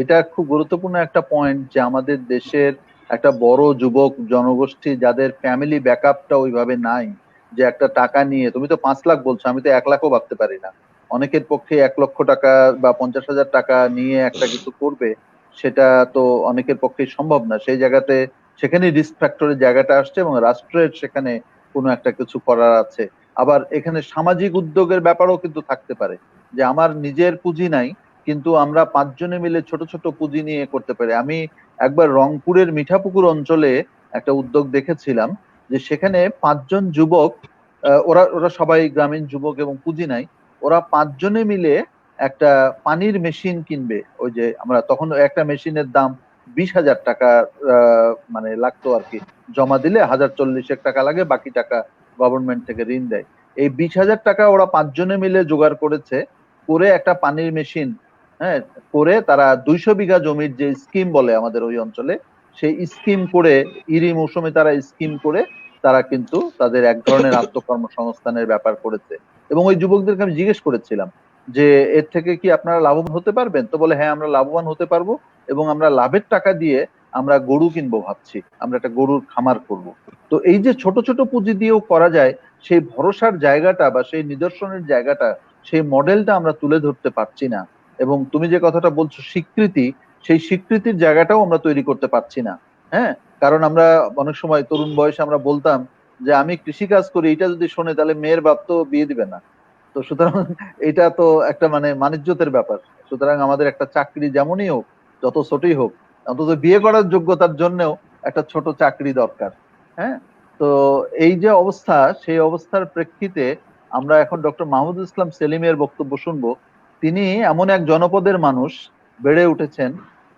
এটা খুব গুরুত্বপূর্ণ একটা পয়েন্ট যে আমাদের দেশের একটা বড় যুবক জনগোষ্ঠী যাদের ফ্যামিলি ব্যাকআপটা ওইভাবে নাই, যে একটা টাকা নিয়ে, তুমি তো 5 লাখ বলছো, আমি তো 1 লাখও ভাবতে পারি না। অনেকের পক্ষে 1 লক্ষ টাকা বা 50,000 টাকা নিয়ে একটা কিছু করবে, সেটা তো অনেকের পক্ষে সম্ভব না। সেই জায়গাতে সেখানে রিস্ক ফ্যাক্টরের জায়গাটা আসছে এবং রাষ্ট্রের সেখানে কোনো একটা কিছু করার আছে। আবার এখানে সামাজিক উদ্যোগের ব্যাপারও কিন্তু থাকতে পারে, যে আমার নিজের পুঁজি নাই কিন্তু আমরা 5 জনে মিলে ছোট ছোট পুঁজি নিয়ে করতে পারি। আমি একবার রংপুরের মিঠাপুকুর অঞ্চলে একটা উদ্যোগ দেখেছিলাম, যে সেখানে 5 জন যুবক, ওরা ওরা সবাই গ্রামীণ যুবক এবং পুঁজি নাই, ওরা 5 জনে মিলে একটা পানির মেশিন কিনবে। ওই যে আমরা তখন একটা মেশিনের দাম 20,000 টাকা মানে লাগতো আর কি, জমা দিলে 1,040 টাকা লাগে, বাকি টাকা গভর্নমেন্ট থেকে ঋণ দেয়। এই 20,000 টাকা ওরা 5 জনে মিলে জোগাড় করেছে, করে একটা পানির মেশিন, হ্যাঁ, করে তারা 200 বিঘা জমির যে স্কিম বলে আমাদের ওই অঞ্চলে, সেই স্কিম করে, ইরি মৌসুমে তারা স্কিম করে তারা কিন্তু তাদের এক ধরনের আত্মকর্মসংস্থানের ব্যাপার করেছে। এবং ওই যুবকদেরকে আমি জিজ্ঞেস করেছিলাম যে এর থেকে কি আপনারা লাভবান হতে পারবেন? তো বলে হ্যাঁ, আমরা লাভবান হতে পারবো এবং আমরা লাভের টাকা দিয়ে আমরা গরু কিনবো ভাবছি, আমরা একটা গরুর খামার করব। তো এই যে ছোট ছোট পুঁজি দিয়েও করা যায়, সেই ভরসার জায়গাটা বা সেই নিদর্শনের জায়গাটা, সেই মডেলটা আমরা তুলে ধরতে পারছি না। এবং তুমি যে কথাটা বলছো স্বীকৃতি, সেই স্বীকৃতির জায়গাটাও আমরা তৈরি করতে পারছি না। হ্যাঁ, কারণ আমরা অনেক সময় তরুণ বয়সে আমরা বলতাম যে আমি কৃষি কাজ করি, এটা যদি শোনে তাহলে মেয়ের বাপ তো বিয়ে দিবে না। তো সুতরাং এটা তো একটা মানে মানিজ্যতের ব্যাপার। সুতরাং আমাদের একটা চাকরি যেমনই হোক, যত ছোটই হোক, অন্তত বিয়ে করার যোগ্যতার জন্যও একটা ছোট চাকরি দরকার। হ্যাঁ, তো এই যে অবস্থা, সেই অবস্থার প্রেক্ষিতে আমরা এখন ডক্টর মাহমুদুল ইসলাম সেলিমের বক্তব্য শুনবো। তিনি এমন এক জনপদের মানুষ, বেড়ে উঠেছেন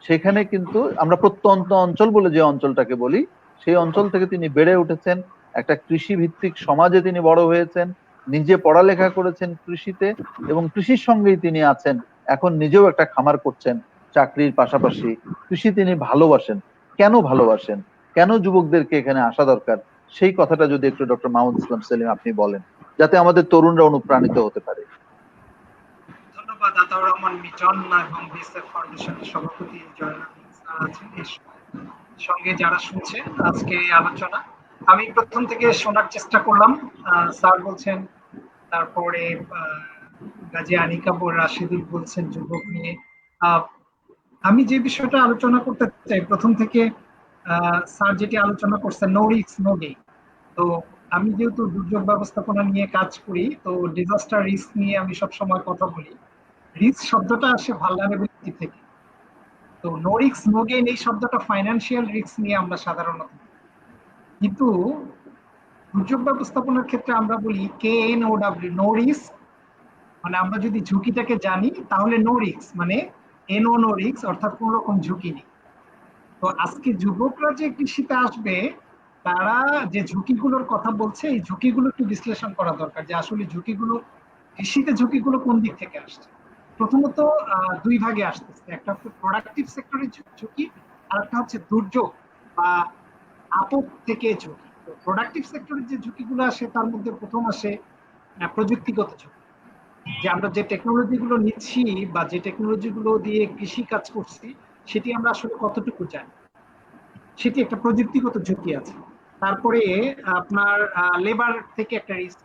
সেখানে, কিন্তু আমরা প্রত্যন্ত অঞ্চল বলে যে অঞ্চলটাকে বলি, সেই অঞ্চল থেকে তিনি বেড়ে উঠেছেন। একটা কৃষি ভিত্তিক সমাজে তিনি বড় হয়েছেন, নিজে পড়ালেখা করেছেন কৃষিতে এবং কৃষির সঙ্গেই তিনি আছেন। এখন নিজেও একটা খামার করছেন চাকরির পাশাপাশি। কৃষি তিনি ভালোবাসেন। কেন ভালোবাসেন, কেন যুবকদেরকে এখানে আসা দরকার, সেই কথাটা যদি একটু ডক্টর মাহমুদ ইসলাম সেলিম আপনি বলেন, যাতে আমাদের তরুণরা অনুপ্রাণিত হতে পারে। ধন্যবাদ আতাউর রহমান মিটন এবং বিএসএফ ফাউন্ডেশনের সভাপতি জয়নাল স্যার আছেন, এর সঙ্গে যারা শুনছেন আজকে এই আলোচনা। আমি প্রথম থেকে শোনার চেষ্টা করলাম। স্যার বলছেন, তারপরে গাজী আনিকা রাশিদুল বলছেন যুবক নিয়ে। আমি যে বিষয়টা আলোচনা করতে চাই, প্রথম থেকে স্যার যেটি আলোচনা করছেন, নো রিস্ক নো গেইন। তো আমি যেহেতু দুর্যোগ ব্যবস্থাপনা নিয়ে কাজ করি, তো ডিজাস্টার রিস্ক নিয়ে আমি সবসময় কথা বলি। রিস্ক শব্দটা আসে ভালনারেবিলিটি থেকে। তো নো রিস্ক নো গেইন এই শব্দটা ফাইন্যান্সিয়াল রিস্ক নিয়ে আমরা সাধারণত, কিন্তু দুর্যোগ ব্যবস্থাপনার ক্ষেত্রে আমরা বলি KNOW, নো রিস্ক। মানে আমরা যদি ঝুঁকিটাকে জানি তাহলে নো রিস্ক মানে নো রিস্ক, অর্থাৎ কোন রকম ঝুঁকি নেই। তো আজকে যুবকরা যে কৃষিতে আসবে, তারা যে ঝুঁকিগুলোর কথা বলছে, এই ঝুঁকিগুলো একটু বিশ্লেষণ করা দরকার, যে আসলে ঝুঁকিগুলো, কৃষিতে ঝুঁকিগুলো কোন দিক থেকে আসছে। প্রথমত দুই ভাগে আসতেছে, একটা হচ্ছে প্রোডাক্টিভ সেক্টরের ঝুঁকি, আর একটা হচ্ছে দুর্যোগ বা আপদ থেকে ঝুঁকি। তো প্রোডাক্টিভ সেক্টরের যে ঝুঁকিগুলো আসে, তার মধ্যে প্রথম আসে প্রযুক্তিগত ঝুঁকি, যে আমরা যে টেকনোলজি গুলো নিচ্ছি বা যে টেকনোলজি গুলো দিয়ে কৃষি কাজ করছি, সেটি আমরা আসলে কতটুকু জানি, সেটি একটা প্রযুক্তিগত ঝুঁকি আছে। তারপরে আপনার লেবার থেকে একটা রিস্ক,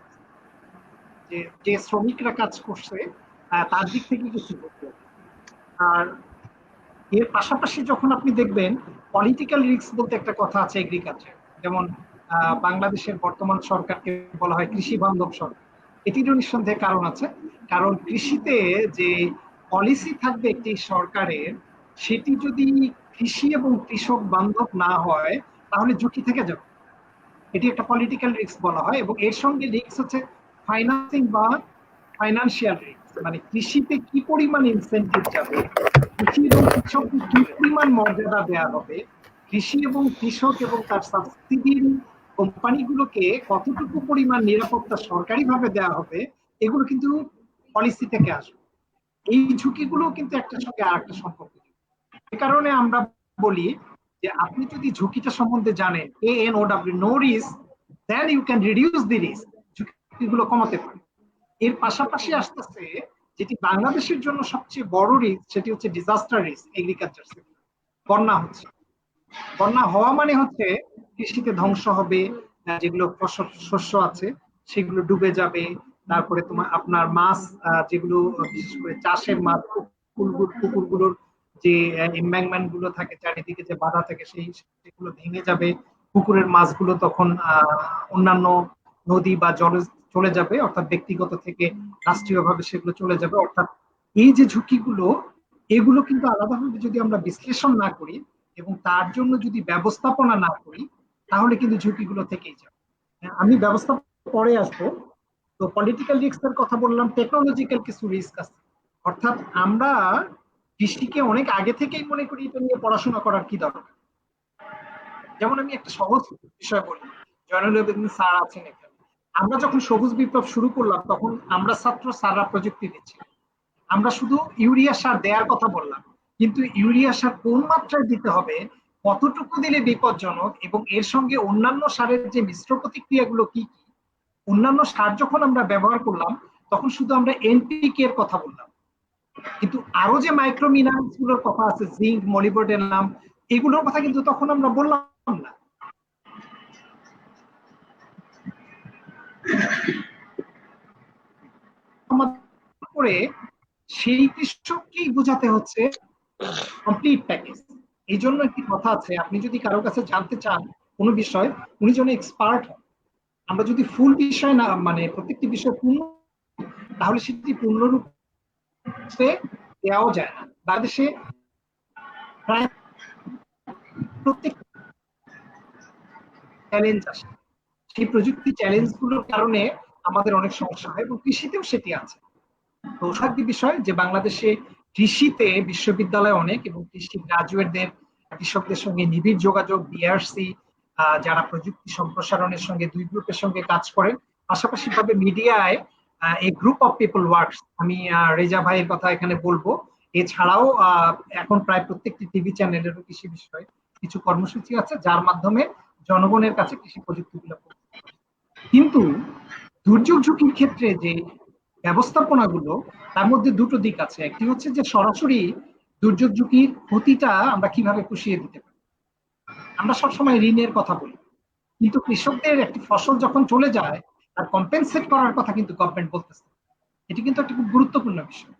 যে শ্রমিকরা কাজ করছে তার দিক থেকে কিছু ঝুঁকি আছে। আর এর পাশাপাশি যখন আপনি দেখবেন পলিটিক্যাল রিস্ক বলতে একটা কথা আছে এগ্রিকালচার, যেমন বাংলাদেশের বর্তমান সরকারকে বলা হয় কৃষি বান্ধব সরকার। এটিরও নিঃসন্দেহে কারণ আছে, কারণ কৃষিতে যে পলিসি থাকবে একটি সরকারের, সেটি যদি কৃষি এবং কৃষক বান্ধব না হয় তাহলে ঝুঁকি থেকে যাবে। এটি একটা পলিটিক্যাল রিস্ক বলা হয়, এবং এর সঙ্গে রিস্ক হচ্ছে ফাইন্যান্সিং বা ফাইন্যান্সিয়াল রিস্ক, মানে কৃষিতে কি পরিমাণ ইনসেন্টিভ যাবে, কৃষি এবং কৃষককে কি পরিমাণ মর্যাদা দেওয়া হবে, কৃষি এবং কৃষক এবং তার সাবসিডির কোম্পানিগুলোকে কতটুকু পরিমাণ নিরাপত্তা সরকারিভাবে দেওয়া হবে, এগুলো কিন্তু পলিসি থেকে আসবে। এই ঝুঁকিগুলো কিন্তু একটার সঙ্গে আর একটা সম্পর্ক। এ কারণে আমরা বলি যে আপনি যদি ঝুঁকিটা সম্বন্ধে জানেন, ANOW, know risk, then you can reduce the risk, ঝুঁকিগুলো কমাতে পারে। এর পাশাপাশি আসতেছে যেটি বাংলাদেশের জন্য সবচেয়ে বড় রিস্ক, সেটি হচ্ছে ডিজাস্টার রিস্ক। এগ্রিকালচার সেক্টর, বন্যা হচ্ছে, বন্যা হওয়া মানে হচ্ছে কৃষিতে ধ্বংস হবে, যেগুলো শস্য আছে সেগুলো ডুবে যাবে, তারপরে আপনার মাছ, যেগুলো বিশেষ করে চাষের মাছ, পুকুরগুলোর যে এম্বাঙ্কমেন্ট গুলো থাকে চারিদিকে, যে বাধা থাকে, সেগুলো ভেঙে যাবে, পুকুরের মাছগুলো তখন অন্যান্য নদী বা জলে চলে যাবে, অর্থাৎ ব্যক্তিগত থেকে রাষ্ট্রীয়ভাবে সেগুলো চলে যাবে। অর্থাৎ এই যে ঝুঁকিগুলো, এগুলো কিন্তু আলাদাভাবে যদি আমরা বিশ্লেষণ না করি এবং তার জন্য যদি ব্যবস্থাপনা না করি, তাহলে কিন্তু ঝুঁকিগুলো থেকেই যাবে। আমি ব্যবস্থা পরে আসবো। তো পলিটিক্যাল রিস্কের কথা বললাম, টেকনোলজিক্যাল কিছু রিস্ক আছে। অর্থাৎ আমরা কৃষিকে অনেক আগে থেকেই মনে করি এটা নিয়ে পড়াশোনা করার কি দরকার। যেমন আমি একটা সহজ বিষয় বলি, জয়নুল আবেদিন স্যার আছেন এখানে। আমরা যখন সবুজ বিপ্লব শুরু করলাম তখন আমরা ছাত্র, স্যাররা প্রযুক্তি দিচ্ছি, আমরা শুধু ইউরিয়া সার দেওয়ার কথা বললাম, কিন্তু ইউরিয়া সার কোন মাত্রায় দিতে হবে, কতটুকু দিলে বিপজ্জনক, এবং এর সঙ্গে অন্যান্য সারের যে মিশ্র প্রতিক্রিয়াগুলো কি কি, অন্যান্য সার যখন আমরা ব্যবহার করলাম তখন শুধু আমরা এনপিকে এর কথা বললাম, কিন্তু আরো যে মাইক্রো মিনারেলস গুলোর কথা আছে, জিঙ্ক, মলিবডেনাম, এগুলোর কথা কিন্তু তখন আমরা বললাম না। করে সেই কৃষককেই বোঝাতে হচ্ছে কমপ্লিট প্যাকেজ। এই জন্য একটি কথা আছে, আপনি যদি কারো কাছে জানতে চান কোনো বিষয়, উনি যেন এক্সপার্ট হন। আমরা যদি ফুল বিষয় না, মানে প্রত্যেকটি বিষয় পূর্ণ, তাহলে সেটি পূর্ণরূপে দেওয়াও যায় না। বাংলাদেশে প্রায় প্রত্যেক চ্যালেঞ্জ আসে, সেই প্রযুক্তি চ্যালেঞ্জ গুলোর কারণে আমাদের অনেক সমস্যা হয়, এবং কৃষিতেও সেটি আছে। তো সত্যি বিষয় যে বাংলাদেশে কৃষিতে বিশ্ববিদ্যালয় অনেক, এবং কৃষি গ্রাজুয়েটদের, কৃষকদের সঙ্গে নিবিড় যোগাযোগ, বিআরসি যারা প্রযুক্তি সম্প্রসারণের সঙ্গে দুই গ্রুপের সঙ্গে কাজ করেন, পাশাপাশি ভাবে মিডিয়ায় এই গ্রুপ অফ পিপল ওয়ার্কস, আমি রেজা ভাইয়ের কথা এখানে বলবো। এছাড়াও এখন প্রায় প্রত্যেকটি টিভি চ্যানেলেরও কৃষি বিষয়ে কিছু কর্মসূচি আছে, যার মাধ্যমে জনগণের কাছে কৃষি প্রযুক্তিগুলো পৌঁছে। কিন্তু দুর্যোগ ঝুঁকির ক্ষেত্রে যে ব্যবস্থাপনাগুলো, তার মধ্যে দুটো দিক আছে। একটি হচ্ছে যে সরাসরি দুর্যোগ ঝুঁকির ক্ষতিটা আমরা কিভাবে পুষিয়ে দিতে পারি। আমরা সবসময় ঋণের কথা বলি, কিন্তু কৃষকদের একটি ফসল যখন চলে যায় তার কম্পেনসেট করার কথা কিন্তু গভর্নমেন্ট বলতেছে। এটি কিন্তু একটা খুব গুরুত্বপূর্ণ বিষয়।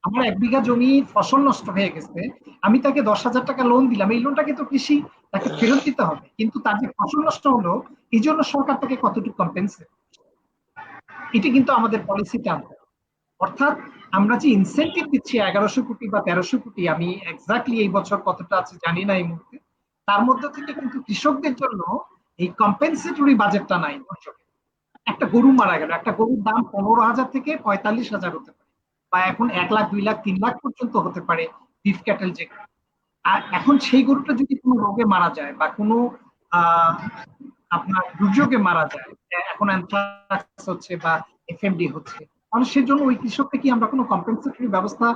আমার 1 বিঘা জমি ফসল নষ্ট হয়ে গেছে, আমি তাকে 10,000 টাকা লোন দিলাম, এই লোনটা কিন্তু কৃষি তাকে ফেরত দিতে হবে, কিন্তু তার যে ফসল নষ্ট হলো এই জন্য সরকার তাকে কতটুকু কম্পেনসেট, এটি কিন্তু আমাদের পলিসিতে আনতে হবে। অর্থাৎ আমরা যে ইনসেন্টিভ দিচ্ছি 1100 কোটি বা 1300 কোটি, আমি এক্স্যাক্টলি এই বছর কতটা আছে জানি না এই মুহূর্তে, তার মধ্যে থেকে কিন্তু কৃষকদের জন্য এই কম্পেনসেটরি বাজেটটা নাই। একটা গরু মারা গেল, একটা গরুর দাম 15,000 থেকে 45,000 হতে পারে, বা এখন 1 লাখ, 2 লাখ, 3 লাখ পর্যন্ত হতে পারে বিফ ক্যাটেল যে। আর এখন সেই গরুটা যদি কোনো রোগে মারা যায় বা কোনো আপনার দুর্যোগে মারা যায়, এখন অ্যানথ্রাক্স হচ্ছে বা এফএমডি হচ্ছে, তাহলে সেই জন্য ওই কৃষককে কি আমরা কোনো কম্পেনসেটরি ব্যবস্থা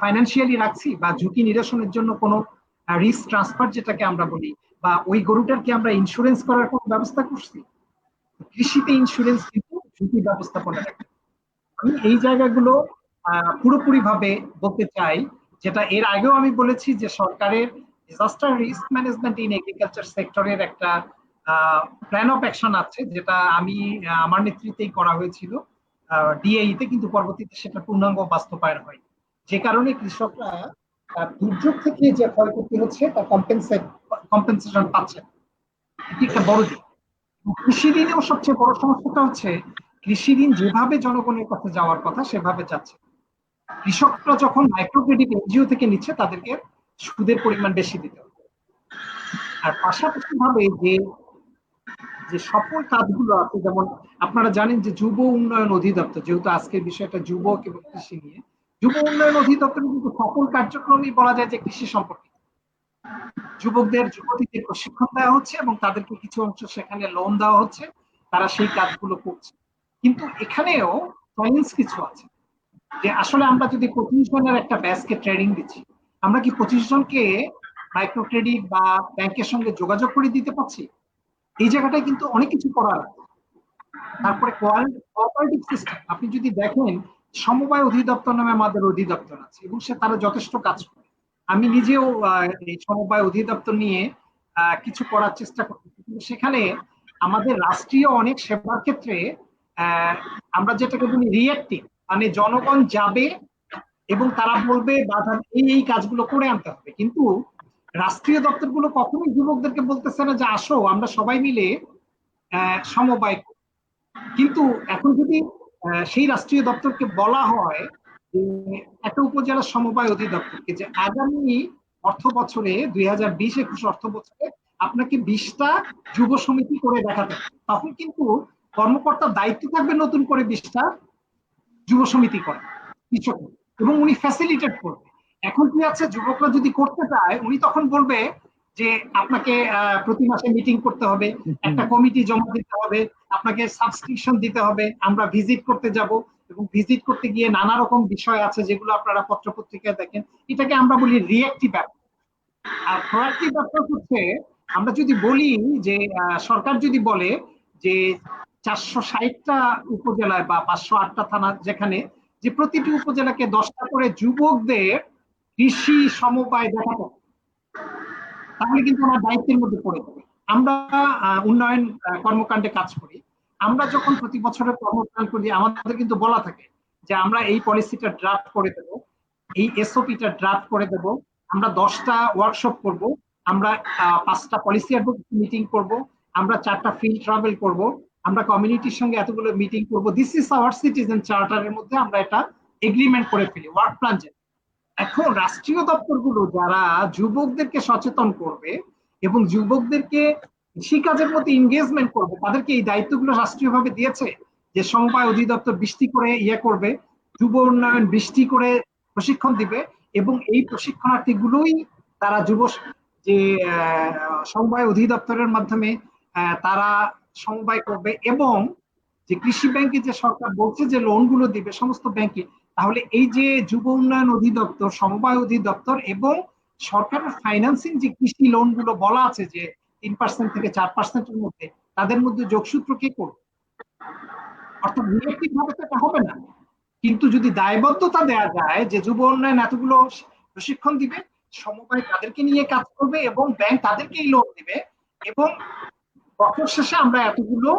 ফাইন্যান্সিয়ালি রাখছি, বা ঝুঁকি নিরসনের জন্য কোনো রিস্ক ট্রান্সফার যেটাকে আমরা বলি, বা ওই গরুটার কি আমরা ইন্স্যুরেন্স করার কোনো ব্যবস্থা করছি? কৃষিতে ইন্স্যুরেন্স কিন্তু ঝুঁকি ব্যবস্থাপনা রাখে। আমি এই জায়গাগুলো পুরোপুরি ভাবে বলতে চাই, যেটা এর আগেও আমি বলেছি যে সরকারের disaster risk management in agriculture সেক্টরের একটা প্ল্যান অফ অ্যাকশন আছে, যেটা আমি আমার নেতৃত্বেই করা হয়েছিল ডিএই তে, কিন্তু পরবর্তীতে সেটা পূর্ণাঙ্গ বাস্তবায়ন হয়। যে কারণে কৃষকরা দুর্যোগ থেকে যে ক্ষয়ক্ষতি হচ্ছে তা কম্পেনসেশন পাচ্ছে না। এটি একটা বড় দিক। কৃষি ঋণেও সবচেয়ে বড় সমস্যাটা হচ্ছে কৃষি ঋণ যেভাবে জনগণের কাছে যাওয়ার কথা সেভাবে যাচ্ছে। কৃষকরা যখন মাইক্রো ক্রেডিট এনজিও থেকে নিচ্ছে তাদেরকে সুদের পরিমাণ বেশি দিতে হবে। আর পাশাপাশি ভাবে যে সকল কাজগুলো আছে, যেমন আপনারা জানেন যে যুব উন্নয়ন অধিদপ্তর, যেহেতু আজকের বিষয়টা যুবক এবং কৃষি নিয়ে, যুব উন্নয়ন অধিদপ্তরে কিন্তু সকল কার্যক্রমই বলা যায় যে কৃষি সম্পর্কিত। যুবতীদের প্রশিক্ষণ দেওয়া হচ্ছে এবং তাদেরকে কিছু অংশ সেখানে লোন দেওয়া হচ্ছে, তারা সেই কাজগুলো করছে। কিন্তু এখানেও চ্যালেঞ্জ কিছু আছে, যে আসলে আমরা যদি 25 জনের একটা ব্যাচকে ট্রেনিং দিচ্ছি, আমরা কি 25 জনকে মাইক্রো ক্রেডিট বা ব্যাংকের সঙ্গে যোগাযোগ করে দিতে পারছি? এই জায়গাটায় কিন্তু অনেক কিছু করার আছে। তারপরে কোঅপারেটিভ সিস্টেম, আপনি যদি দেখেন সমবায় অধিদপ্তর নামে আমাদের অধিদপ্তর আছে এবং তারা যথেষ্ট কাজ করে। আমি নিজেও এই সমবায় অধিদপ্তর নিয়ে কিছু করার চেষ্টা করছি, কিন্তু সেখানে আমাদের রাষ্ট্রীয় অনেক সেবার ক্ষেত্রে আমরা যেটাকে বলি রিঅ্যাক্টিভ, মানে জনগণ যাবে এবং তারা বলবে বাধা এই কাজগুলো করে আনতে হবে, কিন্তু রাষ্ট্রীয় দপ্তরগুলো কখনোই যুবকদেরকে বলতেছে না যে আসো আমরা সবাই মিলে সমবায়। কিন্তু এখন যদি সেই রাষ্ট্রীয় দপ্তরকে বলা হয় যে একটা উপজেলা সমবায় অধিদপ্তরকে যে আগামী অর্থ বছরে 2020-21 অর্থ বছরে আপনাকে 20টা যুব সমিতি করে দেখাতে, তখন কিন্তু কর্মকর্তার দায়িত্ব থাকবে নতুন করে 20টা যুব সমিতি করা কৃষক, এবং উনি ফ্যাসিলিটেট করবে। এখন কি আছে, যুবকরা যদি করতে চায় উনি তখন বলবে যে আপনাকে প্রতি মাসে মিটিং করতে হবে, একটা কমিটি জমা দিতে হবে, আপনাকে সাবস্ক্রিপশন দিতে হবে, আমরা ভিজিট করতে যাব, এবং ভিজিট করতে গিয়ে নানা রকম বিষয় আছে যেগুলো আপনারা পত্রপত্রিকায় দেখেন। এটাকে আমরা বলি রিঅ্যাক্টিভ ব্যাপার। আর প্রোঅ্যাক্টিভ ব্যাপার হচ্ছে আমরা যদি বলি যে সরকার যদি বলে যে 460টা উপজেলায় বা 508টা থানা, যেখানে যে প্রতিটি উপজেলাকে 10টা করে যুবকদের কৃষি সমবায় দেখাতে, তাহলে কিন্তু আমার দায়িত্বের মধ্যে পড়ে যাবে। আমরা উন্নয়ন কর্মকাণ্ডে কাজ করি, আমরা যখন প্রতি বছরের কর্মকাণ্ড করি আমাদের কিন্তু বলা থাকে যে আমরা এই পলিসিটা ড্রাফট করে দেব, এই এসওপিটা ড্রাফট করে দেব, আমরা 10টা ওয়ার্কশপ করব, আমরা 5টা পলিসি অ্যাডভোকেসি মিটিং করব, আমরা 4টা ফিল্ড ট্রাভেল করব, আমরা কমিউনিটির সঙ্গে এতগুলো মিটিং করব। দিস ইজ আওয়ার সিটিজেন চার্টারের মধ্যে আমরা এটা এগ্রিমেন্ট করে ফেলি, ওয়ার্ক প্ল্যান। এখন রাষ্ট্রীয় দপ্তরগুলো যারা যুবকদেরকে সচেতন করবে এবং যুবকদেরকে কৃষিকাজের মধ্যে এনগেজমেন্ট করবে, তাদেরকে এই দায়িত্বগুলো রাষ্ট্রীয়ভাবে দিয়েছে যে সমবায় অধিদপ্তর 20টি করে করবে, যুব উন্নয়ন 20টি করে প্রশিক্ষণ দিবে, এবং এই প্রশিক্ষণার্থীগুলোই তারা যে সমবায় অধিদপ্তরের মাধ্যমে তারা সমবায় করবে, এবং যে কৃষি ব্যাংকে যে সরকার বলছে যে লোনগুলো দিবে সমস্ত ব্যাংকে, তাহলে এই যে যুব উন্নয়ন অধিদপ্তর, সমবায় অধিদপ্তর এবং সরকারের ফাইন্যান্সিং যে কৃষি লোনগুলো বলা আছে যে 3% থেকে 4%-এর মধ্যে, তাদের মধ্যে যোগসূত্র কে করবে? অর্থাৎ রিলেটিভ ভাবে তো এটা হবে না, কিন্তু যদি দায়বদ্ধতা দেওয়া যায় যে যুব উন্নয়ন এতগুলো প্রশিক্ষণ দিবে, সমবায় তাদেরকে নিয়ে কাজ করবে এবং ব্যাংক তাদেরকেই লোন দিবে, এবং বছর শেষে আমরা এতগুলো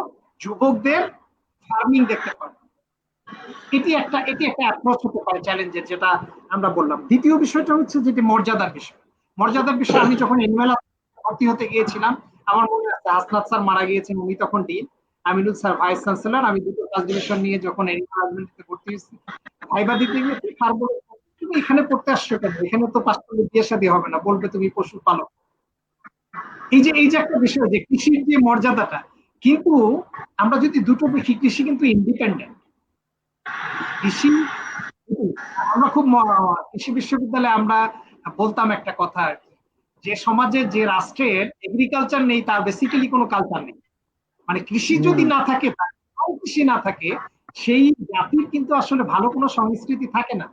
যুবকদের ফার্মিং দেখতে পাবো। এটি একটা অ্যাপ্রোচ হতে পারে চ্যালেঞ্জের, যেটা আমরা বললাম। দ্বিতীয় বিষয়টা হচ্ছে যেটি মর্যাদার বিষয়। মর্যাদার বিষয়, আমি যখন এনিম্যাল ভর্তি হতে গিয়েছিলাম, আমার মনে আছে হাসনাত স্যার মারা গিয়েছেন, উনি তখন dean, Aminul sir vice chancellor. আমি দুটো ক্লাস ডিভিশন নিয়ে যখন এনিম্যাল হাজবেন্ড্রিতে ভর্তি হয়েছি, ভাইবা দিতে গিয়েছি, স্যার বলে তুমি এখানে পড়তে আসছো কেন, এখানে তো পাশ করলে বিয়ে শাদী হবে না, বলবে তুমি পশু পালক। এই যে একটা বিষয় যে কৃষির যে মর্যাদাটা, কিন্তু আমরা যদি দুটো দেখি, কৃষি কিন্তু ইন্ডিপেন্ডেন্ট। কৃষি, আমরা খুব কৃষি বিশ্ববিদ্যালয়ে আমরা বলতাম একটা কথা, যে সমাজে যে রাষ্ট্রের এগ্রিকালচার নেই তার বেসিক্যালি কোনো কালচার নেই। মানে কৃষি যদি না থাকে, কৃষি না থাকে, সেই জাতির কিন্তু আসলে ভালো কোনো সংস্কৃতি থাকে না।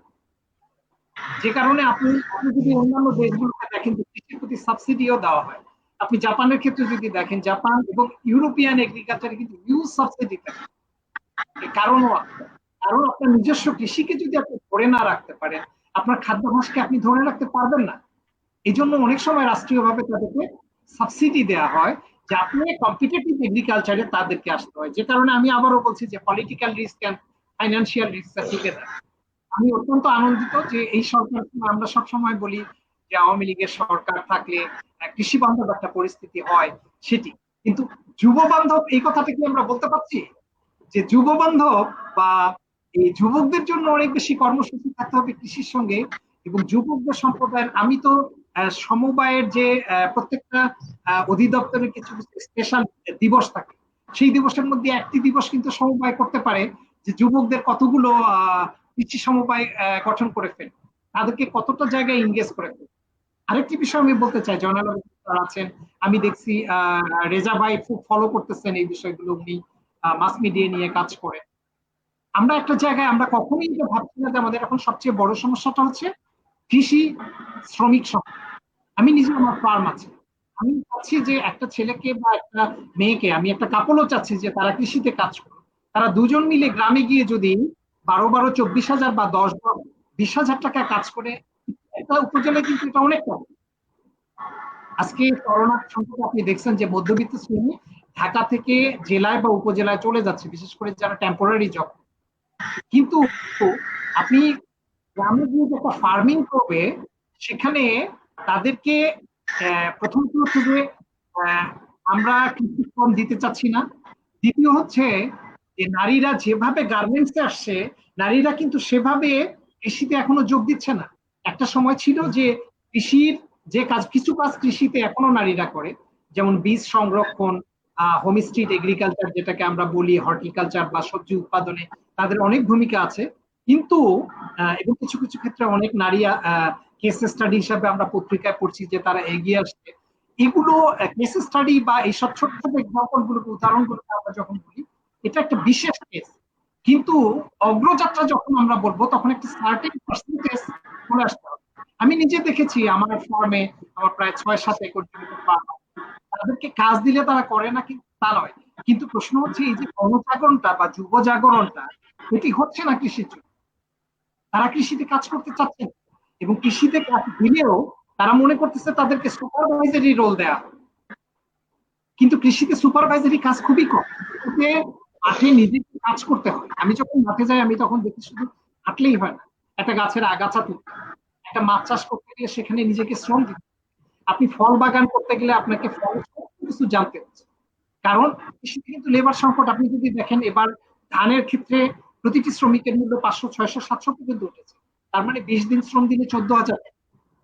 যে কারণে আপনি যদি অন্যান্য দেশগুলোকে দেখেন, কৃষির প্রতি সাবসিডিও দেওয়া হয়। আপনি জাপানের ক্ষেত্রে যদি দেখেন, জাপান এবং ইউরোপিয়ান এগ্রিকালচারে কিন্তু হিউজ সাবসিডি থাকে। কারণও আছে, কারণ আপনার নিজস্ব কৃষিকে যদি আপনি ধরে না রাখতে পারেন, আপনার খাদ্যাভ্যাসকে আপনি ধরে রাখতে পারবেন না। এই জন্য অনেক সময় রাষ্ট্রীয়ভাবে তাদেরকে সাবসিডি দেওয়া হয় যে আপনি কম্পিটিটিভ এগ্রিকালচারে তাদেরকে আসতে হয়। যে কারণে আমি আবারও বলছি যে political risk and financial risk together. আমি অত্যন্ত আনন্দিত যে এই সরকার, আমরা সবসময় বলি যে আওয়ামী লীগের সরকার থাকলে কৃষি বান্ধব একটা পরিস্থিতি হয়, সেটি কিন্তু যুব বান্ধব এই কথাটা কি আমরা বলতে পারছি? যে যুব বান্ধব বা এই যুবকদের জন্য অনেক বেশি কর্মসূচি থাকতে হবে কৃষির সঙ্গে, এবং যুবকদের সম্প্রদায়ের, আমি তো সমবায়ের যে প্রত্যেকটা অধিদপ্তরের কিছু স্পেশাল দিবস থাকে, সেই দিবসের মধ্যে একটি দিবস কিন্তু সমবায় করতে পারে যে যুবকদের কতগুলো কৃষি সমবায় গঠন করে ফেলে, তাদেরকে কতটা জায়গায় ইনগেজ করে ফেলে। আরেকটি বিষয় আমি বলতে চাই, জয়নাল আছেন, আমি দেখছি রেজা ভাই খুব ফলো করতেছেন এই বিষয়গুলো, উনি মাস মিডিয়া নিয়ে কাজ করেন। আমরা একটা জায়গায় আমরা কখনোই এটা ভাবছি না যে আমাদের এখন সবচেয়ে বড় সমস্যাটা হচ্ছে কৃষি শ্রমিক সংকট। আমি নিজে, আমার ফার্ম আছে, আমি চাচ্ছি যে একটা ছেলেকে বা একটা মেয়েকে, আমি একটা কাপড়ও চাচ্ছি যে তারা কৃষিতে কাজ করে, তারা দুজন মিলে গ্রামে গিয়ে যদি 12-12-24,000 বা 10-20,000 টাকা কাজ করে, একটা উপজেলায় কিন্তু এটা অনেক কম। আজকে করোনার সংকটে আপনি দেখছেন যে মধ্যবিত্ত শ্রেণী ঢাকা থেকে জেলায় বা উপজেলায় চলে যাচ্ছে, বিশেষ করে যারা টেম্পোরারি জব। কিন্তু আপনি গ্রামে গিয়ে একটা ফার্মিং করবে, সেখানে তাদেরকে প্রথমত হচ্ছে যে আমরা কৃষি শ্রম দিতে চাচ্ছি না, দ্বিতীয় হচ্ছে যে নারীরা যেভাবে গার্মেন্টসে আসছে, নারীরা কিন্তু সেভাবে কৃষিতে এখনো যোগ দিচ্ছে না। একটা সময় ছিল যে কৃষির যে কাজ, কিছু কাজ কৃষিতে এখনো নারীরা করে, যেমন বীজ সংরক্ষণ, হোম স্ট্রিট এগ্রিকালচার যেটাকে আমরা বলি, হর্টিকালচার বা সবজি উৎপাদনে তাদের অনেক ভূমিকা আছে। কিন্তু এবং কিছু কিছু ক্ষেত্রে অনেক নারী কেস স্টাডি হিসাবে আমরা পত্রিকায় পড়ছি যে তারা এগিয়ে আসছে। এগুলো কেস স্টাডি বা এইসব ছোট ছোট এক্সাম্পল গুলোকে, উদাহরণগুলোকে আমরা যখন বলি, এটা একটা বিশেষ কেস, কিন্তু অগ্রযাত্রা যখন আমরা বলবো তখন একটা সার্টেন পার্সেন্টেজ চলে আসতে হবে। আমি নিজে দেখেছি আমার ফার্মে, আমার প্রায় 6-7 একর জমিতে ফার্ম, তাদেরকে কাজ দিলে তারা করে না কিন্তু তা নয়, কিন্তু প্রশ্ন হচ্ছে এই যে গণজাগরণটা বা যুব জাগরণটা, এটি হচ্ছে না কৃষির জন্য। তারা কৃষিতে কাজ করতে চাচ্ছে না, এবং কৃষিতে কাজ দিলেও তারা মনে করতেছে তাদেরকে সুপারভাইজারি রোল দেয়া, কিন্তু কৃষিতে সুপারভাইজারি কাজ খুবই কম। মাঠে নিজেকে কাজ করতে হয়। আমি যখন মাঠে যাই আমি তখন দেখি শুধু হাঁটলেই হয় না, একটা গাছের আগাছা তুলতে, একটা মাছ চাষ করতে গেলে সেখানে নিজেকে শ্রম দিতে, আপনি ফল বাগান করতে গেলে আপনাকে ফল কিছু জানতে হচ্ছে, কারণ কৃষিতে কিন্তু লেবার সংকট। আপনি যদি দেখেন এবার ধানের ক্ষেত্রে প্রতিটি শ্রমিকের মূল্য 500, 600, 700 পর্যন্ত উঠেছে, তার মানে 20 দিন শ্রম দিলে 14,000।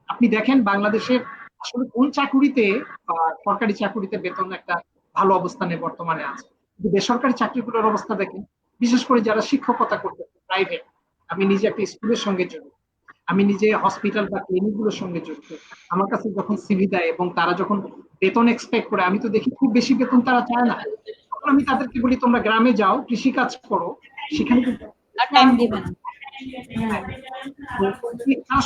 আপনি দেখেন বাংলাদেশের আসলে কোন চাকুরিতে, সরকারি চাকুরিতে বেতন একটা ভালো অবস্থানে বর্তমানে আছে, কিন্তু বেসরকারি চাকরিগুলোর অবস্থা দেখেন, বিশেষ করে যারা শিক্ষকতা করতে প্রাইভেট। আমি নিজে একটা স্কুলের সঙ্গে জড়িত, আমি নিজে হসপিটাল বা ক্লিনিক গুলোর সঙ্গে জড়িত। আমার কাছে যখন সিভি দেয় এবং তারা যখন বেতন এক্সপেক্ট করে, আমি তো দেখি খুব বেশি বেতন তারা চায় না, তখন আমি তাদেরকে বলি তোমরা গ্রামে যাও, কৃষি কাজ করো, সেখানে কিন্তু টাইম দিবেন।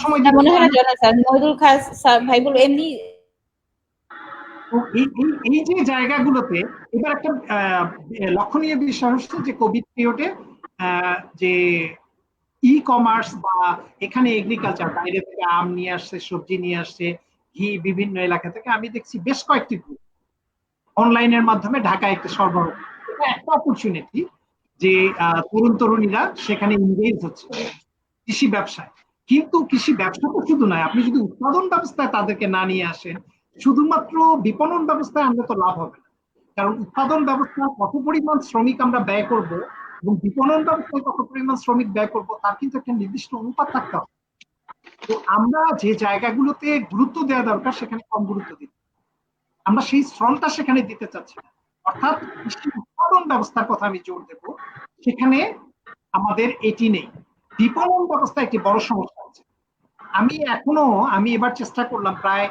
সময় মনে হয় না জনাল স্যার, মহিদুল খাস ভাই বল এমনি। এই যে জায়গাগুলোতে এবার একটা লক্ষণীয় বিষয় হচ্ছে যে কোভিড পিরিয়ডে যে ই কমার্স বা এখানে এগ্রিকালচার, বাইরে থেকে আম নিয়ে আসছে, সবজি নিয়ে আসছে, ঘি বিভিন্ন এলাকা থেকে, আমি দেখছি বেশ কয়েকটি গ্রুপ অনলাইনের মাধ্যমে ঢাকায় একটা সরবরাহ। এটা একটা অপরচুনিটি যে তরুণ তরুণীরা সেখানে ইনগেজ হচ্ছে কৃষি ব্যবসায়। কিন্তু কৃষি ব্যবসা তো শুধু নয়, আপনি যদি উৎপাদন ব্যবস্থায় তাদেরকে না নিয়ে আসেন, শুধুমাত্র বিপণন ব্যবস্থায় আমরা তো লাভ হবে না, কারণ উৎপাদন ব্যবস্থায় কত পরিমাণ শ্রমিক আমরা ব্যয় করব এবং বিপণন ব্যবস্থায় কত পরিমাণ শ্রমিক ব্যয় করব, তার কিন্তু একটা নির্দিষ্ট অনুপাত থাকতে হবে। তো আমরা যে জায়গাগুলোতে গুরুত্ব দেওয়া দরকার সেখানে কম গুরুত্ব দিই, আমরা সেই শ্রমটা সেখানে দিতে চাচ্ছি না। অর্থাৎ কৃষি উৎপাদন ব্যবস্থার কথা আমি জোর দেব, সেখানে আমাদের এটি নেই। বিপণন ব্যবস্থা একটি বড় সমস্যা আছে। আমি এবার চেষ্টা করলাম, প্রায়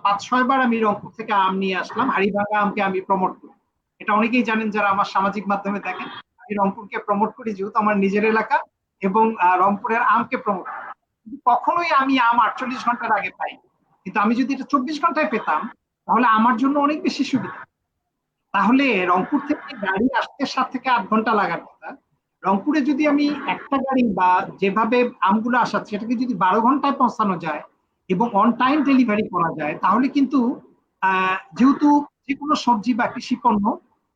5-6 বার আমি রংপুর থেকে আম নিয়ে আসলাম, হাড়িভাঙা আমকে আমি প্রমোট করি। এটা অনেকেই জানেন যারা আমার সামাজিক মাধ্যমে দেখেন, আমি রংপুরকে প্রমোট করি যেহেতু আমার নিজের এলাকা, এবং রংপুরের আমকে প্রমোট করি। কখনোই আমি আম 48 ঘন্টার আগে পাই, কিন্তু আমি যদি এটা 24 ঘন্টায় পেতাম তাহলে আমার জন্য অনেক বেশি সুবিধা। তাহলে রংপুর থেকে গাড়ি আসতে 7 থেকে 8 ঘন্টা লাগার কথা, রংপুরে যদি আমি একটা গাড়ি বা যেভাবে আমগুলো আসাচ্ছে সেটাকে যদি 12 ঘন্টায় পৌঁছানো যায় এবং অন টাইম ডেলিভারি করা যায়, তাহলে কিন্তু যেহেতু যে কোনো সবজি বা কৃষি পণ্য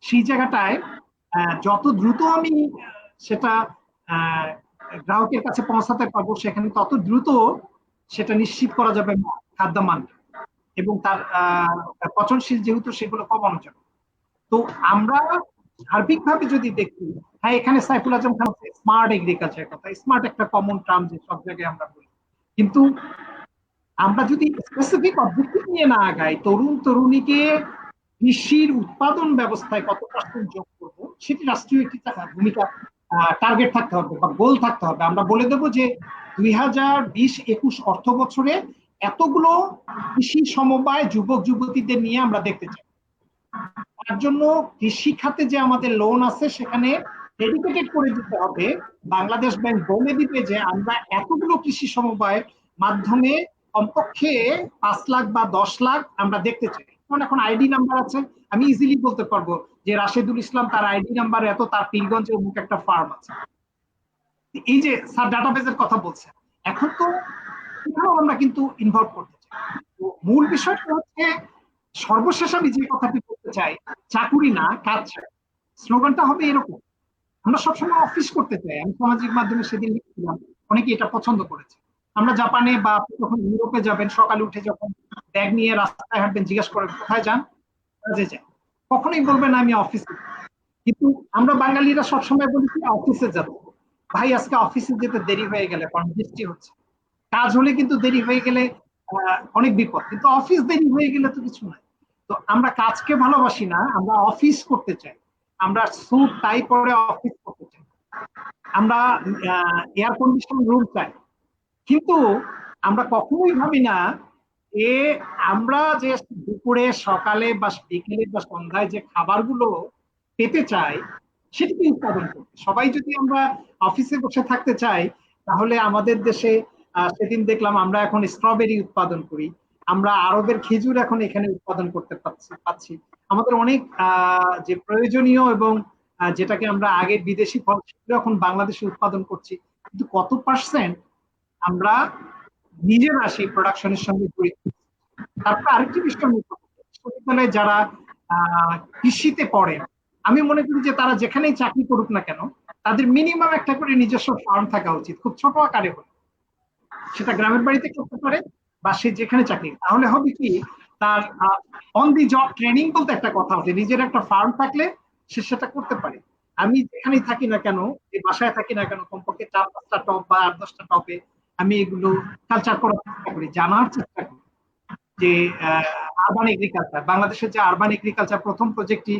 সেই জায়গাটায় যত দ্রুত আমি সেটা গ্রাহকের কাছে পৌঁছাতে পারবো, সেখানে তত দ্রুত সেটা নিশ্চিত করা যাবে খাদ্য মান এবং তার পচনশীল যেহেতু সেগুলো কমানো যাবে। তো আমরা সার্বিকভাবে যদি দেখি, হ্যাঁ এখানে সাইফুল আজম খান স্মার্ট এগ্রিকালচার কথা, স্মার্ট একটা কমন টার্ম যে সব জায়গায় আমরা বলি, কিন্তু আমরা যদি স্পেসিফিক অবজেক্টিভ নিয়ে না আগাই, তরুণ তরুণীকে কৃষির উৎপাদন ব্যবস্থায় কত পার্সেন্ট যোগ করবো, সেটি রাষ্ট্রীয় একটি ভূমিকা টার্গেট থাকতে হবে বা গোল থাকতে হবে। আমরা বলে দেবো যে 2020-21 অর্থ বছরে এতগুলো কৃষি সমবায় যুবক যুবতীদের নিয়ে আমরা দেখতে চাই। তার জন্য কৃষি খাতে যে আমাদের লোন আছে সেখানে ডেডিকেটেড করে দিতে হবে। বাংলাদেশ ব্যাংক বলে দিবে যে আমরা এতগুলো কৃষি সমবায়ের মাধ্যমে কমপক্ষে 5 লাখ বা 10 লাখ আমরা দেখতে চাই। কারণ এখন আইডি নাম্বার আছে, আমি ইজিলি বলতে পারবো যে রাশেদুল ইসলাম তার আইডি নাম্বার এত, তার পীরগঞ্জে অমুক একটা ফার্ম আছে। এই যে স্যার ডাটাবেজের কথা বলছেন, এখন তো আমরা কিন্তু ইনভলভ করতে চাই। তো মূল বিষয়টা হচ্ছে, সর্বশেষ আমি যে কথাটি বলতে চাই, চাকুরি না কাজ চাই। স্লোগানটা হবে এরকম। আমরা সবসময় অফিস করতে চাই। আমি সামাজিক মাধ্যমে সেদিন লিখছিলাম, অনেকে এটা পছন্দ করেছে। আমরা জাপানে বা যখন ইউরোপে যাবেন, সকালে উঠে যখন ব্যাগ নিয়ে রাস্তায় হাঁটবেন, জিজ্ঞাসা করেন কোথায় যান, কাজে যান, কখনোই বলবেন আমি অফিসে। কিন্তু আমরা বাঙালিরা সবসময় বলি কি অফিসে যাবো। ভাই আজকে অফিসে যেতে দেরি হয়ে গেলে, কারণ বৃষ্টি হচ্ছে, কাজ হলে কিন্তু দেরি হয়ে গেলে অনেক বিপদ, কিন্তু অফিস দেরি হয়ে গেলে তো কিছু নাই। তো আমরা কাজকে ভালোবাসি না, আমরা অফিস করতে চাই। আমরা স্যুট টাই পরে অফিস করতে চাই। আমরা এয়ার কন্ডিশন রুম চাই। কিন্তু আমরা কখনোই ভাবি না যে আমরা যে দুপুরে, সকালে বা বিকেলে বা সন্ধ্যায় যে খাবারগুলো পেতে চাই সেটাকে উৎপাদন করতে। সবাই যদি আমরা অফিসে বসে থাকতে চাই, তাহলে আমাদের দেশে সেদিন দেখলাম আমরা এখন স্ট্রবেরি উৎপাদন করি, আমরা আরবের খেজুর এখন এখানে উৎপাদন করতে পাচ্ছি। আমাদের অনেক যে প্রয়োজনীয় এবং যেটাকে আমরা আগে বিদেশি ফল সেগুলো এখন বাংলাদেশে উৎপাদন করছি, কিন্তু কত পার্সেন্ট আমরা নিজেরা সেই প্রোডাকশনের সঙ্গে জড়িত। তারপর আরেকটি বিষয়, বিশ্ববিদ্যালয়ে যারা কৃষিতে পড়ে, আমি মনে করি যে তারা যেখানেই চাকরি করুক না কেন, তাদের মিনিমাম একটা করে নিজস্ব ফার্ম থাকা উচিত, খুব ছোট আকারে হলে। সেটা গ্রামের বাড়িতে করতে পারে বা সে যেখানে চাকরি, তাহলে হবে কি তার অন দি জব ট্রেনিং বলতে একটা কথা আছে, নিজের একটা ফার্ম থাকলে সে সেটা করতে পারে। আমি যেখানেই থাকি না কেন, যে বাসায় থাকি না কেন, কমপক্ষে 4-5টা টপ বা 8-10টা টপে আমি এগুলো কালচার করার চেষ্টা করি, জানার চেষ্টা করি যে আরবান এগ্রিকালচার, বাংলাদেশের যে আরবান এগ্রিকালচার প্রথম প্রজেক্টটি,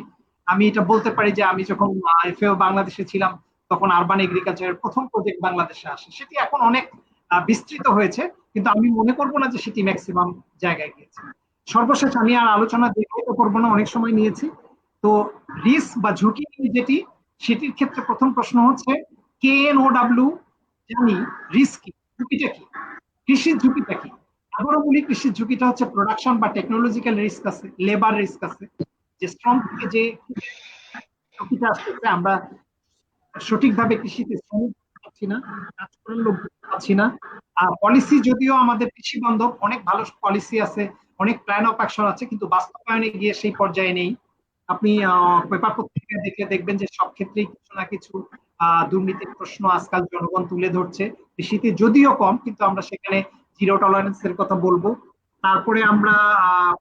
আমি এটা বলতে পারি যে আমি যখন এফএও বাংলাদেশে ছিলাম তখন আরবান এগ্রিকালচারের প্রথম প্রজেক্ট বাংলাদেশে আসে। সেটি এখন অনেক বিস্তৃত হয়েছে, কিন্তু আমি মনে করবো না যে সেটি ম্যাক্সিমাম জায়গায় গিয়েছে। সর্বশেষ আমি আর আলোচনা দীর্ঘায়িত করবো না, অনেক সময় নিয়েছি। তো রিস্ক বা ঝুঁকি যেটি, সেটির ক্ষেত্রে প্রথম প্রশ্ন হচ্ছে KNOW, জানি রিস্ক কি, ঝুঁকিটা কি, কৃষির ঝুঁকিটা কি। আবারও বলি, কৃষির ঝুঁকিটা হচ্ছে প্রোডাকশন বা টেকনোলজিক্যাল রিস্ক আছে, লেবার রিস্ক আছে, যে শ্রম থেকে যে ঝুঁকিটা আসতেছে, আমরা সঠিকভাবে কৃষিতে শ্রমিক পাচ্ছি না, কাজ করার লোক পাচ্ছি না। পলিসি যদিও আমাদের কৃষি বান্ধব, অনেক ভালো পলিসি আছে, অনেক প্ল্যান অফ অ্যাকশন আছে, কিন্তু বাস্তবায়নে গিয়ে সেই পর্যায়ে নেই। আপনি পেপার পত্রিকায় দেখলে দেখবেন যে সব ক্ষেত্রেই কিছু না কিছু দুর্নীতির প্রশ্ন আজকাল জনগণ তুলে ধরছে। কৃষিতে যদিও কম, কিন্তু আমরা সেখানে জিরো টলারেন্সের কথা বলবো। তারপরে আমরা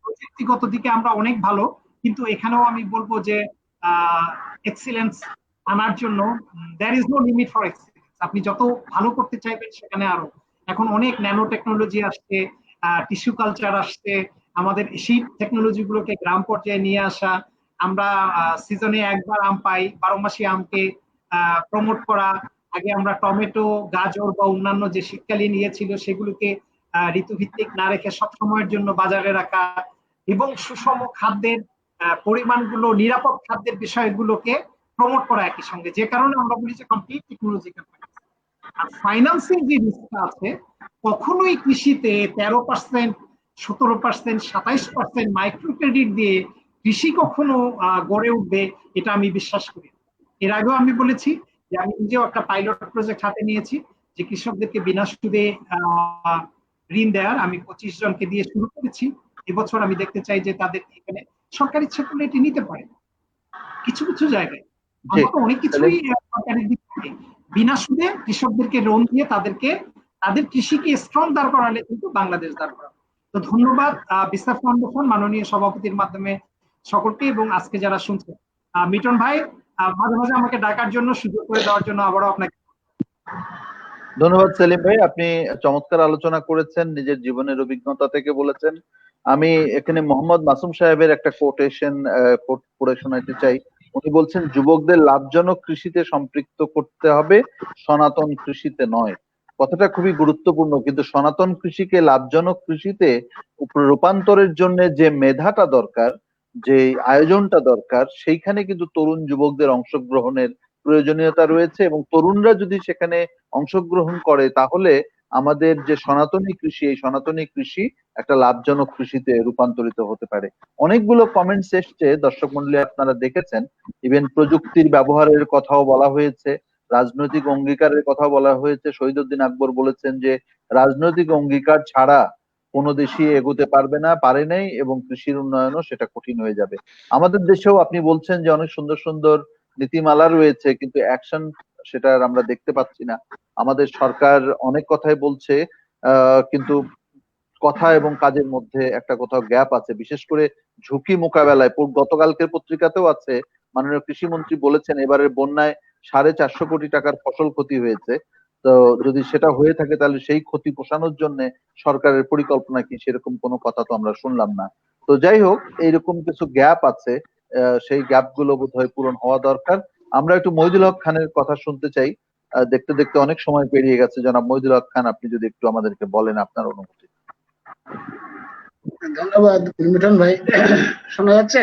প্রযুক্তিগত দিকে আমরা অনেক ভালো, কিন্তু এখানেও আমি বলবো যে এক্সিলেন্স আনার জন্য there is no limit for excellence. আপনি যত ভালো করতে চাইবেন সেখানে আরো, এখন অনেক ন্যানো টেকনোলজি আসছে, টিস্যু কালচার আসছে, আমাদের সেই টেকনোলজি গুলোকে গ্রাম পর্যায়ে নিয়ে আসা, আমরা সিজনে একবার আম পাই, 12 মাসি আমকে প্রমোট করা। আগে আমরা টমেটো, গাজর বা অন্যান্য যে শীতকালীন ইয়ে ছিল সেগুলোকে ঋতুভিত্তিক না রেখে সব সময়ের জন্য বাজারে রাখা, এবং সুষম খাদ্যের পরিমাণগুলো, নিরাপদ খাদ্যের বিষয়গুলোকে প্রমোট করা একই সঙ্গে, যে কারণে আমরা বলি যে কমপ্লিট টেকনোলজিক্যাল। আর ফাইন্যান্সিং যে রিস্কটা আছে, কখনোই কৃষিতে 13%, 17%, 27% মাইক্রো ক্রেডিট দিয়ে কৃষি কখনো গড়ে উঠবে এটা আমি বিশ্বাস করি। এর আগেও আমি বলেছি যে আমি নিজেও একটা পাইলট প্রজেক্ট হাতে নিয়েছি, যে কৃষকদেরকে বিনা সুদে ঋণ দেওয়ার। আমি 25 জনকে দিয়ে শুরু করেছি। এবছর আমি দেখতে চাই যে তাদের এখানে সরকার ইচ্ছা করলে এটি নিতে পারে কিছু কিছু জায়গায়। আমরা তো অনেক কিছুই সরকারের দিক থেকে বিনা সুদে কৃষকদেরকে লোন দিয়ে তাদের কৃষিকে স্ট্রং দাঁড় করালে কিন্তু বাংলাদেশ দাঁড় করাবে। তো ধন্যবাদ বিসাফ ফাউন্ডেশন মাননীয় সভাপতির মাধ্যমে সকলকে, এবং আজকে যারা শুনছে। মিটন ভাই, মাঝে মাঝে আমাকে ডাকার জন্য, সুযোগ করে দেওয়ার জন্য আবারও আপনাকে ধন্যবাদ সেলিম ভাই, আপনি চমৎকার আলোচনা করেছেন, নিজের জীবনের অভিজ্ঞতা থেকে বলেছেন। আমি এখানে মোহাম্মদ মাসুম সাহেবের একটা কোটেশন পড়ে শোনাতে চাই। উনি বলছেন, যুবকদের লাভজনক কৃষিতে সম্পৃক্ত করতে হবে, সনাতন কৃষিতে নয়। কথাটা খুবই গুরুত্বপূর্ণ, কিন্তু সনাতন কৃষিকে লাভজনক কৃষিতে রূপান্তরের জন্য যে মেধাটা দরকার, যে আয়োজনটা দরকার, সেইখানে কিন্তু তরুণ যুবকদের অংশগ্রহণের প্রয়োজনীয়তা রয়েছে, এবং তরুণরা যদি সেখানে অংশগ্রহণ করে তাহলে আমাদের যে সনাতনী কৃষি, এই সনাতনী কৃষি একটা লাভজনক কৃষিতে রূপান্তরিত হতে পারে। অনেকগুলো কমেন্টস এসছে, দর্শক মন্ডলী আপনারা দেখেছেন। ইভেন প্রযুক্তির ব্যবহারের কথাও বলা হয়েছে, রাজনৈতিক অঙ্গীকারের কথা বলা হয়েছে। শহীদউদ্দিন আকবর বলেছেন যে রাজনৈতিক অঙ্গীকার ছাড়া কোনো দেশই এগোতে পারবে না, পারে নাই, এবং কৃষির উন্নয়নও সেটা কঠিন হয়ে যাবে। আমাদের দেশেও আপনি বলছেন যে অনেক সুন্দর সুন্দর নীতিমালা রয়েছে, কিন্তু অ্যাকশন সেটা আমরা দেখতে পাচ্ছি না। আমাদের সরকার অনেক কথাই বলছে, কিন্তু কথা এবং কাজের মধ্যে একটা কোথাও গ্যাপ আছে। বিশেষ করে ঝুঁকি মোকাবেলায়, গতকালকের পত্রিকাতেও আছে, মাননীয় কৃষিমন্ত্রী বলেছেন এবারের বন্যায় 450 কোটি টাকার ফসল ক্ষতি হয়েছে। তো যদি সেটা হয়ে থাকে তাহলে সেই ক্ষতি পোষানোর জন্য সরকারের পরিকল্পনা কি, সেরকম কোনো কথা তো আমরা শুনলাম না। তো যাই হোক, এইরকম কিছু গ্যাপ আছে, সেই গ্যাপ গুলো বোধহয় পূরণ হওয়া দরকার। আমরা একটু মহিদুল হক খানের কথা শুনতে চাই। দেখতে দেখতে অনেক সময় পেরিয়ে গেছে। জনাব মহিদুল হক খান, আপনি যদি একটু আমাদেরকে বলেন আপনার অনুভূতি। ধন্যবাদ মিঠুন ভাই। শোনা যাচ্ছে?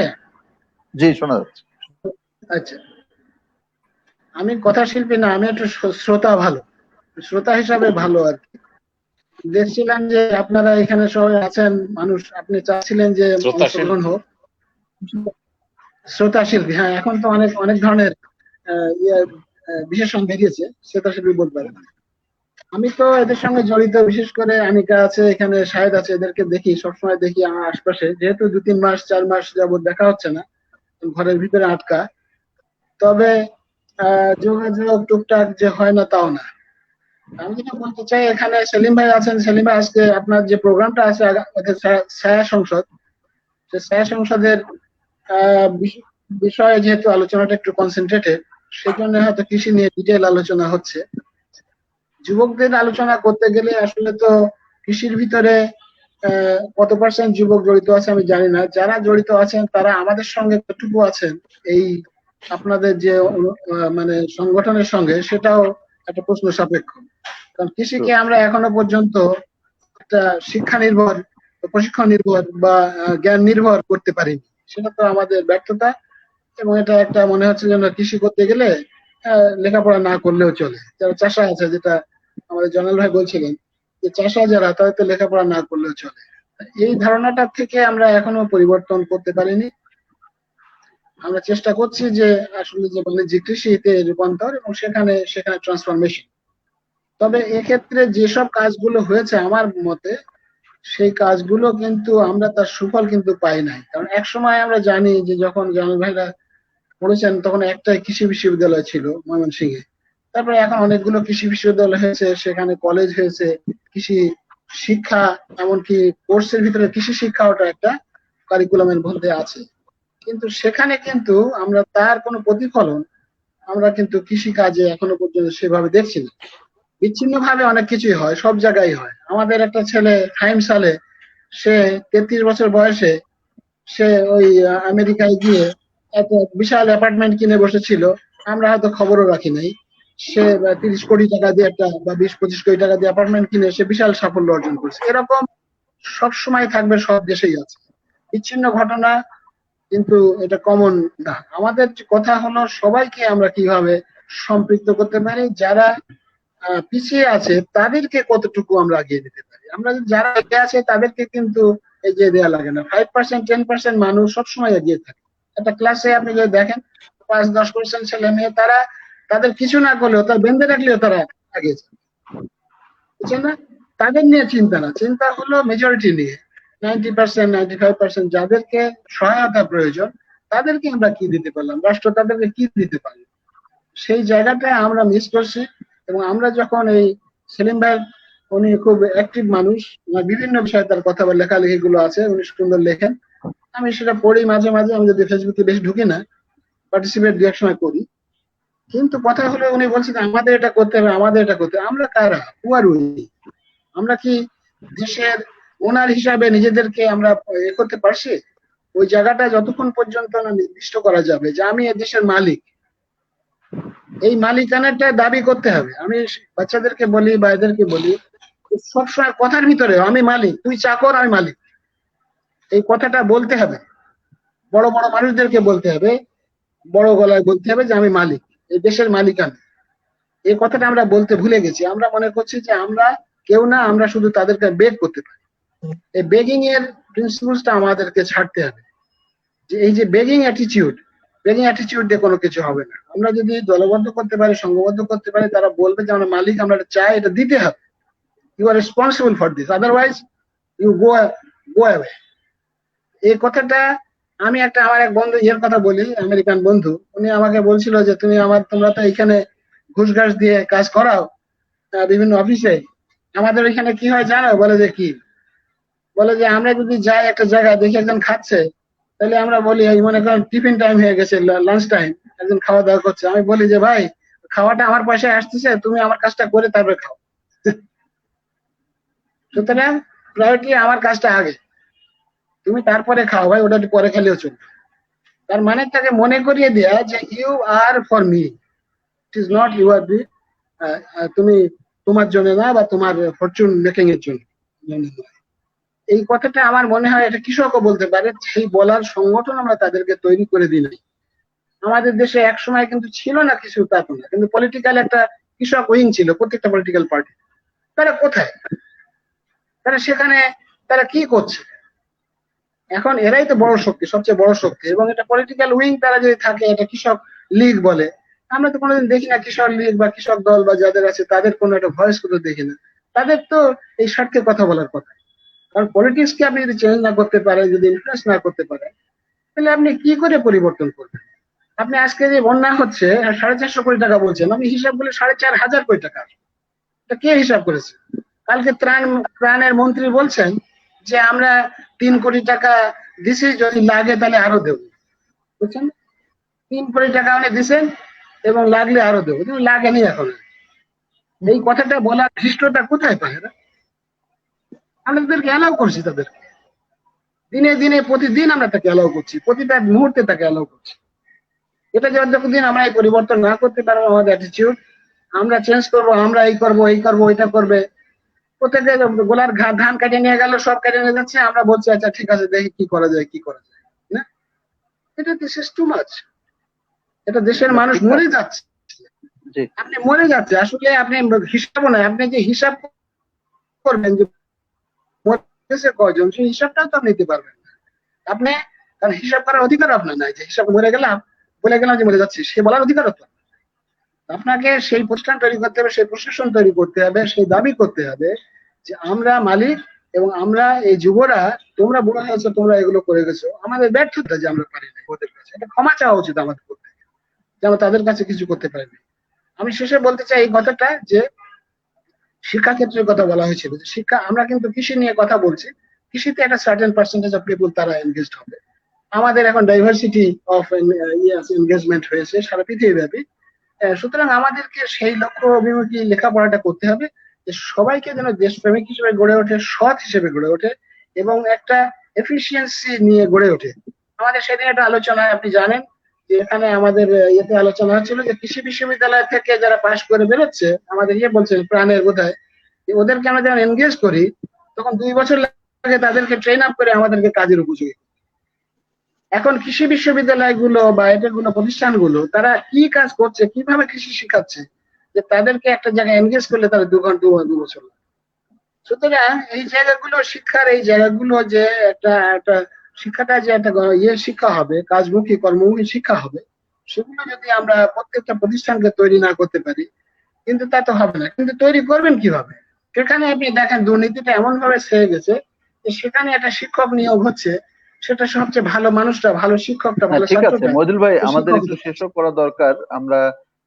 জি, শোনা যাচ্ছে। আচ্ছা, আমি কথা শিল্পী না, আমি একটু শ্রোতা, শ্রোতা হিসাবে ভালো আর কি। দেখছিলাম যে আপনারা এখানে সবাই আছেন মানুষ, আপনি চাচ্ছিলেন যে অংশগ্রহণ হোক। শ্রোতা শিল্পী, হ্যাঁ, এখন তো অনেক অনেক ধরনের বিশেষণ বেরিয়েছে, শ্রোতা শিল্পী বলতে পারেন। আমি তো এদের সঙ্গে জড়িত, বিশেষ করে আনিকা আছে, এখানে শাহেদ আছে, এদেরকে দেখি, সবসময় দেখি আমার আশপাশে। যেহেতু 2-3 মাস 4 মাস যাবত দেখা হচ্ছে না, ঘরের ভিতরে আটকা, তবে যোগাযোগ টুকটাক যে হয় না তাও না। আমি যেটা বলতে চাই, এখানে সেলিম ভাই আছেন। সেলিম ভাই, আজকে আপনার যে প্রোগ্রামটা আছে ছায়া সংসদ, সে ছায়া সংসদের বিষয়ে যেহেতু আলোচনাটা একটু কনসেন্ট্রেটেড, সেই জন্য হয়তো কৃষি নিয়ে ডিটেল আলোচনা হচ্ছে। যুবকদের আলোচনা করতে গেলে আসলে তো কৃষির ভিতরে কত % যুবক জড়িত আছে আমি জানি না। যারা জড়িত আছেন তারা আমাদের সঙ্গে কতটুকু আছেন এই আপনাদের যে মানে সংগঠনের সঙ্গে, সেটাও একটা প্রশ্ন সাপেক্ষ। কারণ কৃষিকে আমরা এখনো পর্যন্ত একটা শিক্ষা নির্ভর, প্রশিক্ষণ নির্ভর বা জ্ঞান নির্ভর করতে পারিনি। সেটা তো আমাদের ব্যর্থতা, এবং এটা একটা মনে হচ্ছে যেন কৃষি করতে গেলে লেখাপড়া না করলেও চলে। যারা চাষা আছে, যেটা আমাদের জনাল ভাই বলছিলেন, যে চাষা যারা, তাদের তো লেখাপড়া না করলেও চলে। এই ধারণাটা থেকে আমরা এখনো পরিবর্তন করতে পারিনি। আমরা চেষ্টা করছি যে আসলে যে বাণিজ্যিক কৃষিতে রূপান্তর এবং সেখানে ট্রান্সফরমেশন। তবে এক্ষেত্রে যেসব কাজগুলো হয়েছে আমার মতে, সেই কাজগুলো কিন্তু আমরা তার সুফল কিন্তু পাই নাই। কারণ এক সময় আমরা জানি যে যখন জনাল ভাইরা পড়েছেন তখন একটাই কৃষি বিশ্ববিদ্যালয় ছিল ময়মনসিংহে। তারপরে এখন অনেকগুলো কৃষি বিশ্ববিদ্যালয় হয়েছে, সেখানে কলেজ হয়েছে, কৃষি শিক্ষা, এমনকি কোর্সের ভিতরে কৃষি শিক্ষাটা একটা কারিকুলামের মধ্যে আছে। কিন্তু সেখানে কিন্তু আমরা তার কোনো প্রতিফলন আমরা কিন্তু কৃষি কাজে এখনো পর্যন্ত সেভাবে দেখছি না। বিচ্ছিন্ন ভাবে অনেক কিছুই হয়, সব জায়গায় হয়। আমাদের একটা ছেলে ফাইম সালে, সে 33 বছর বয়সে সে ওই আমেরিকায় গিয়ে একটা বিশাল অ্যাপার্টমেন্ট কিনে বসেছিল, আমরা হয়তো খবরও রাখি নাই। সে 30 কোটি টাকা দিয়ে একটা বা 20-25 কোটি টাকা দিয়ে অ্যাপার্টমেন্ট কিনে সে বিশাল সাফল্য অর্জন করছে। এরকম সব সময় থাকবে, সব দেশেই আছে বিচ্ছিন্ন ঘটনা, কিন্তু এটা কমন না। আমাদের কথা হলো সবাইকে আমরা কিভাবে সম্পৃক্ত করতে পারি, যারা পিছিয়ে আছে তাদেরকে কতটুকু আমরা এগিয়ে দিতে পারি। আমরা যারা এগিয়ে আছে তাদেরকে কিন্তু এগিয়ে দেওয়া লাগে না। 5% 10% মানুষ সবসময় এগিয়ে থাকে। একটা ক্লাসে আপনি যদি দেখেন 5-10% ছেলে মেয়ে, তারা তাদের কিছু না করলেও, তার বেঁধে রাখলেও তারা এগিয়ে যায়, বুঝছেন না? তাদের নিয়ে চিন্তা না, চিন্তা হলো মেজরিটি নিয়ে। 90% 95% যাদেরকে সহায়তা প্রয়োজন, তাদেরকে আমরা কি দিতে পারলাম, রাষ্ট্র তাদেরকে কি দিতে পারে, সেই জায়গাটা আমরা মিস করছি। এবং আমরা যখন এই সেলিম ভাই, উনি খুব অ্যাক্টিভ মানুষ, বিভিন্ন বিষয়ে তার কথা বা লেখালেখি গুলো আছে, উনি সুন্দর লেখেন, আমি সেটা পড়ি মাঝে মাঝে। আমি যদি ফেসবুকে বেশি ঢুকি না, পার্টিসিপেট দু এক সময় করি। কিন্তু কথা হলো উনি বলছেন আমাদের এটা করতে হবে, আমাদের এটা করতে হবে। আমরা কারা? হু আর উই? আমরা কি দেশের ওনার হিসাবে নিজেদেরকে আমরা এ করতে পারছি? ওই জায়গাটা যতক্ষণ পর্যন্ত না নির্দিষ্ট করা যাবে যে আমি এ দেশের মালিক, এই মালিকানাটা দাবি করতে হবে। আমি বাচ্চাদেরকে বলি বা এদেরকে বলি সবসময় কথার ভিতরে আমি মালিক, তুই চাকর, আমি মালিক, এই কথাটা বলতে হবে। বড় বড় মানুষদেরকে বলতে হবে, বড় গলায় বলতে হবে যে আমি মালিক, এই দেশের মালিক আমি। এই কথাটা আমরা বলতে ভুলে গেছি। আমরা মনে করছি যে আমরা কেউ না, আমরা শুধু তাদেরকে বেগ করতে পারি। এই বেগিং এর প্রিন্সিপালসটা আমাদেরকে ছাড়তে হবে। যে এই যে বেগিং অ্যাটিটিউড দিয়ে কোনো কিছু হবে না। আমরা যদি দলবদ্ধ করতে পারি, সংঘবদ্ধ করতে পারি, তারা বলবে যে আমরা মালিক, আমরা এটা চাই, এটা দিতে হবে। You are responsible for this, otherwise you go away. এই কথাটা আমি আমার এক বন্ধু ইয়ের কথা বলি, আমেরিকান বন্ধু, উনি আমাকে বলছিল যে তোমরা তো এখানে ঘুষ ঘাস দিয়ে কাজ করাও বিভিন্ন অফিসে, আমাদের এখানে কি হয় জানো? বলে যে কি? বলে যে আমরা যদি যাই একটা জায়গায় দেখি একজন খাচ্ছে, তাহলে আমরা বলি এই মনে করেন টিফিন টাইম হয়ে গেছে, লাঞ্চ টাইম, একজন খাওয়া দাওয়া করছে, আমি বলি যে ভাই খাওয়াটা আমার পয়সায় আসতেছে, তুমি আমার কাজটা করে তারপরে খাও। সুতরাং প্রায়োরিটি আমার কাজটা আগে, তুমি তারপরে খাও ভাই, ওটা পরে খেলেও চলবে। তার মানে তাকে মনে করিয়ে দেয়া যে you are for me, it is not you are be, তুমি তোমার জন্য না বা তোমার ফরচুন মেকিং এর জন্য। এই কথাটা আমার মনে হয় এটা কৃষকও বলতে পারে। সেই বলার সংগঠন আমরা তাদেরকে তৈরি করে দিই নাই। আমাদের দেশে এক সময় কিন্তু ছিল না কিছু, তা তো না, কিন্তু পলিটিক্যাল একটা কৃষক উইং ছিল প্রত্যেকটা পলিটিক্যাল পার্টি। তারা কোথায়? তারা সেখানে তারা কি করছে? এখন এরাই তো বড় শক্তি, সবচেয়ে বড় শক্তি। এবং এটা পলিটিক্যাল উইং তারা যদি থাকে, এটা কৃষক লীগ বলে, আমরা তো কোনোদিন দেখি না কৃষক লীগ বা কৃষক দল বা যাদের আছে তাদের কোনো একটা ভয়েস কোথাও দেখি না। তাদের তো এই স্বার্থে কথা বলার কথা। কারণ পলিটিক্স কে আপনি যদি চেঞ্জ না করতে পারেন, যদি ইনফ্লুয়েন্স না করতে পারেন, তাহলে আপনি কি করে পরিবর্তন করবেন? আপনি আজকে যে বন্যা হচ্ছে 450 কোটি টাকা বলছেন, আমি হিসাব করলে 4,500 কোটি টাকা। এটা কে হিসাব করেছে? কালকে ত্রাণের মন্ত্রী বলছেন যে আমরা 3 কোটি টাকা দিছি, যদি লাগে তাহলে আরো দেবো। বুঝছেন? 3 কোটি টাকা উনি দিচ্ছেন এবং লাগলে আরো দেবো, কিন্তু লাগেনি এখন। এই কথাটা বলার ধৃষ্টতা কোথায় পায়? আমরা তাদেরকে অ্যালাউ করছি, তাদেরকে দিনে দিনে প্রতিদিন আমরা তাকে অ্যালাউ করছি, প্রতিটা মুহূর্তে তাকে অ্যালাউ করছি। এটা যতদিন আমরা এই পরিবর্তন না করতে পারবো, আমাদের অ্যাটিটিউড আমরা চেঞ্জ করবো, আমরা এই করবো ওইটা করবে, প্রত্যেকে গোলার ধান কেটে নিয়ে গেল, সব কেটে নিয়ে যাচ্ছে, আমরা বলছি আচ্ছা ঠিক আছে দেখি কি করা যায় না। এটা দিস ইজ টু মাচ। এটা দেশের মানুষ মরে যাচ্ছে, আপনি মরে যাচ্ছে। আসলে আপনি হিসাবও নাই, আপনি যে হিসাব করবেন যে মরেছে কয়জন, সেই হিসাবটাও তো আপনি নিতে পারবেন না। আপনি কারণ হিসাব করার অধিকার আপনার নাই, যে হিসাব বলে গেলাম যে মরে যাচ্ছে, সে বলার অধিকার তো আপনাকে। সেই প্রতিষ্ঠান তৈরি করতে হবে, সেই প্রশাসন তৈরি করতে হবে, সেই দাবি করতে হবে যে আমরা মালিক এবং আমরা এই যুবরা, তোমরা বুড়ো হয়েছো, তোমরা এগুলো করে গেছো, আমাদের ব্যর্থতা যে আমরা পারি না ওদের কাছে, এটা ক্ষমা চাওয়া উচিত আমাদের করতে, যে আমরা তাদের কাছে কিছু করতে পারিনি। আমি শেষে বলতে চাই এই কথাটা, যে শিক্ষা ক্ষেত্রের কথা বলা হয়েছিল, যে শিক্ষা, আমরা কিন্তু কৃষি নিয়ে কথা বলছি, কৃষিতে একটা সার্টেন পার্সেন্টেজ অফ পিপল তারা এনগেজড হবে। আমাদের এখন ডাইভার্সিটি অফ এনগেজমেন্ট হয়েছে সারা পৃথিবীব্যাপী। সুতরাং আমাদেরকে সেই লক্ষ্য অভিমুখী লেখাপড়াটা করতে হবে, যে সবাইকে যেন দেশপ্রেমিক হিসেবে গড়ে ওঠে, সৎ হিসেবে গড়ে ওঠে এবং একটা এফিসিয়েন্সি নিয়ে গড়ে ওঠে। আমাদের সেদিন একটা আলোচনায় আপনি জানেন যে এখানে আমাদের ইয়েতে আলোচনা হচ্ছিল যে কৃষি বিশ্ববিদ্যালয় থেকে যারা পাশ করে বেরোচ্ছে, আমাদের বলছেন প্রাণের বোধহয়, ওদেরকে আমরা যখন এনগেজ করি তখন 2 বছর লাগে তাদেরকে ট্রেন আপ করে আমাদেরকে কাজের উপযোগী। এখন কৃষি বিশ্ববিদ্যালয়গুলো বা এটাগুলো প্রতিষ্ঠানগুলো তারা কি কাজ করছে, কিভাবে কৃষি শিখাচ্ছে, যে তাদেরকে একটা জায়গায় এনগেজ করলে তারা 2 বছর লাগে। সুতরাং এই জায়গাগুলো, শিক্ষার এই জায়গাগুলো, যে একটা শিক্ষাটা যে একটা শিক্ষা হবে, কাজমুখী কর্মমুখী শিক্ষা হবে, সেগুলো যদি আমরা প্রত্যেকটা প্রতিষ্ঠানকে তৈরি না করতে পারি, কিন্তু তা তো হবে না। কিন্তু তৈরি করবেন কিভাবে? সেখানে আপনি দেখেন দুর্নীতিটা এমন ভাবে ছেয়ে গেছে যে সেখানে একটা শিক্ষক নিয়োগ হচ্ছে, সেটা সবচেয়ে ভালো মানুষটা, ভালো শিক্ষকটা, ভালো ঠিক আছে ছাত্রটা। মজিল ভাই, আমাদের একটু শেষ করা দরকার। আমরা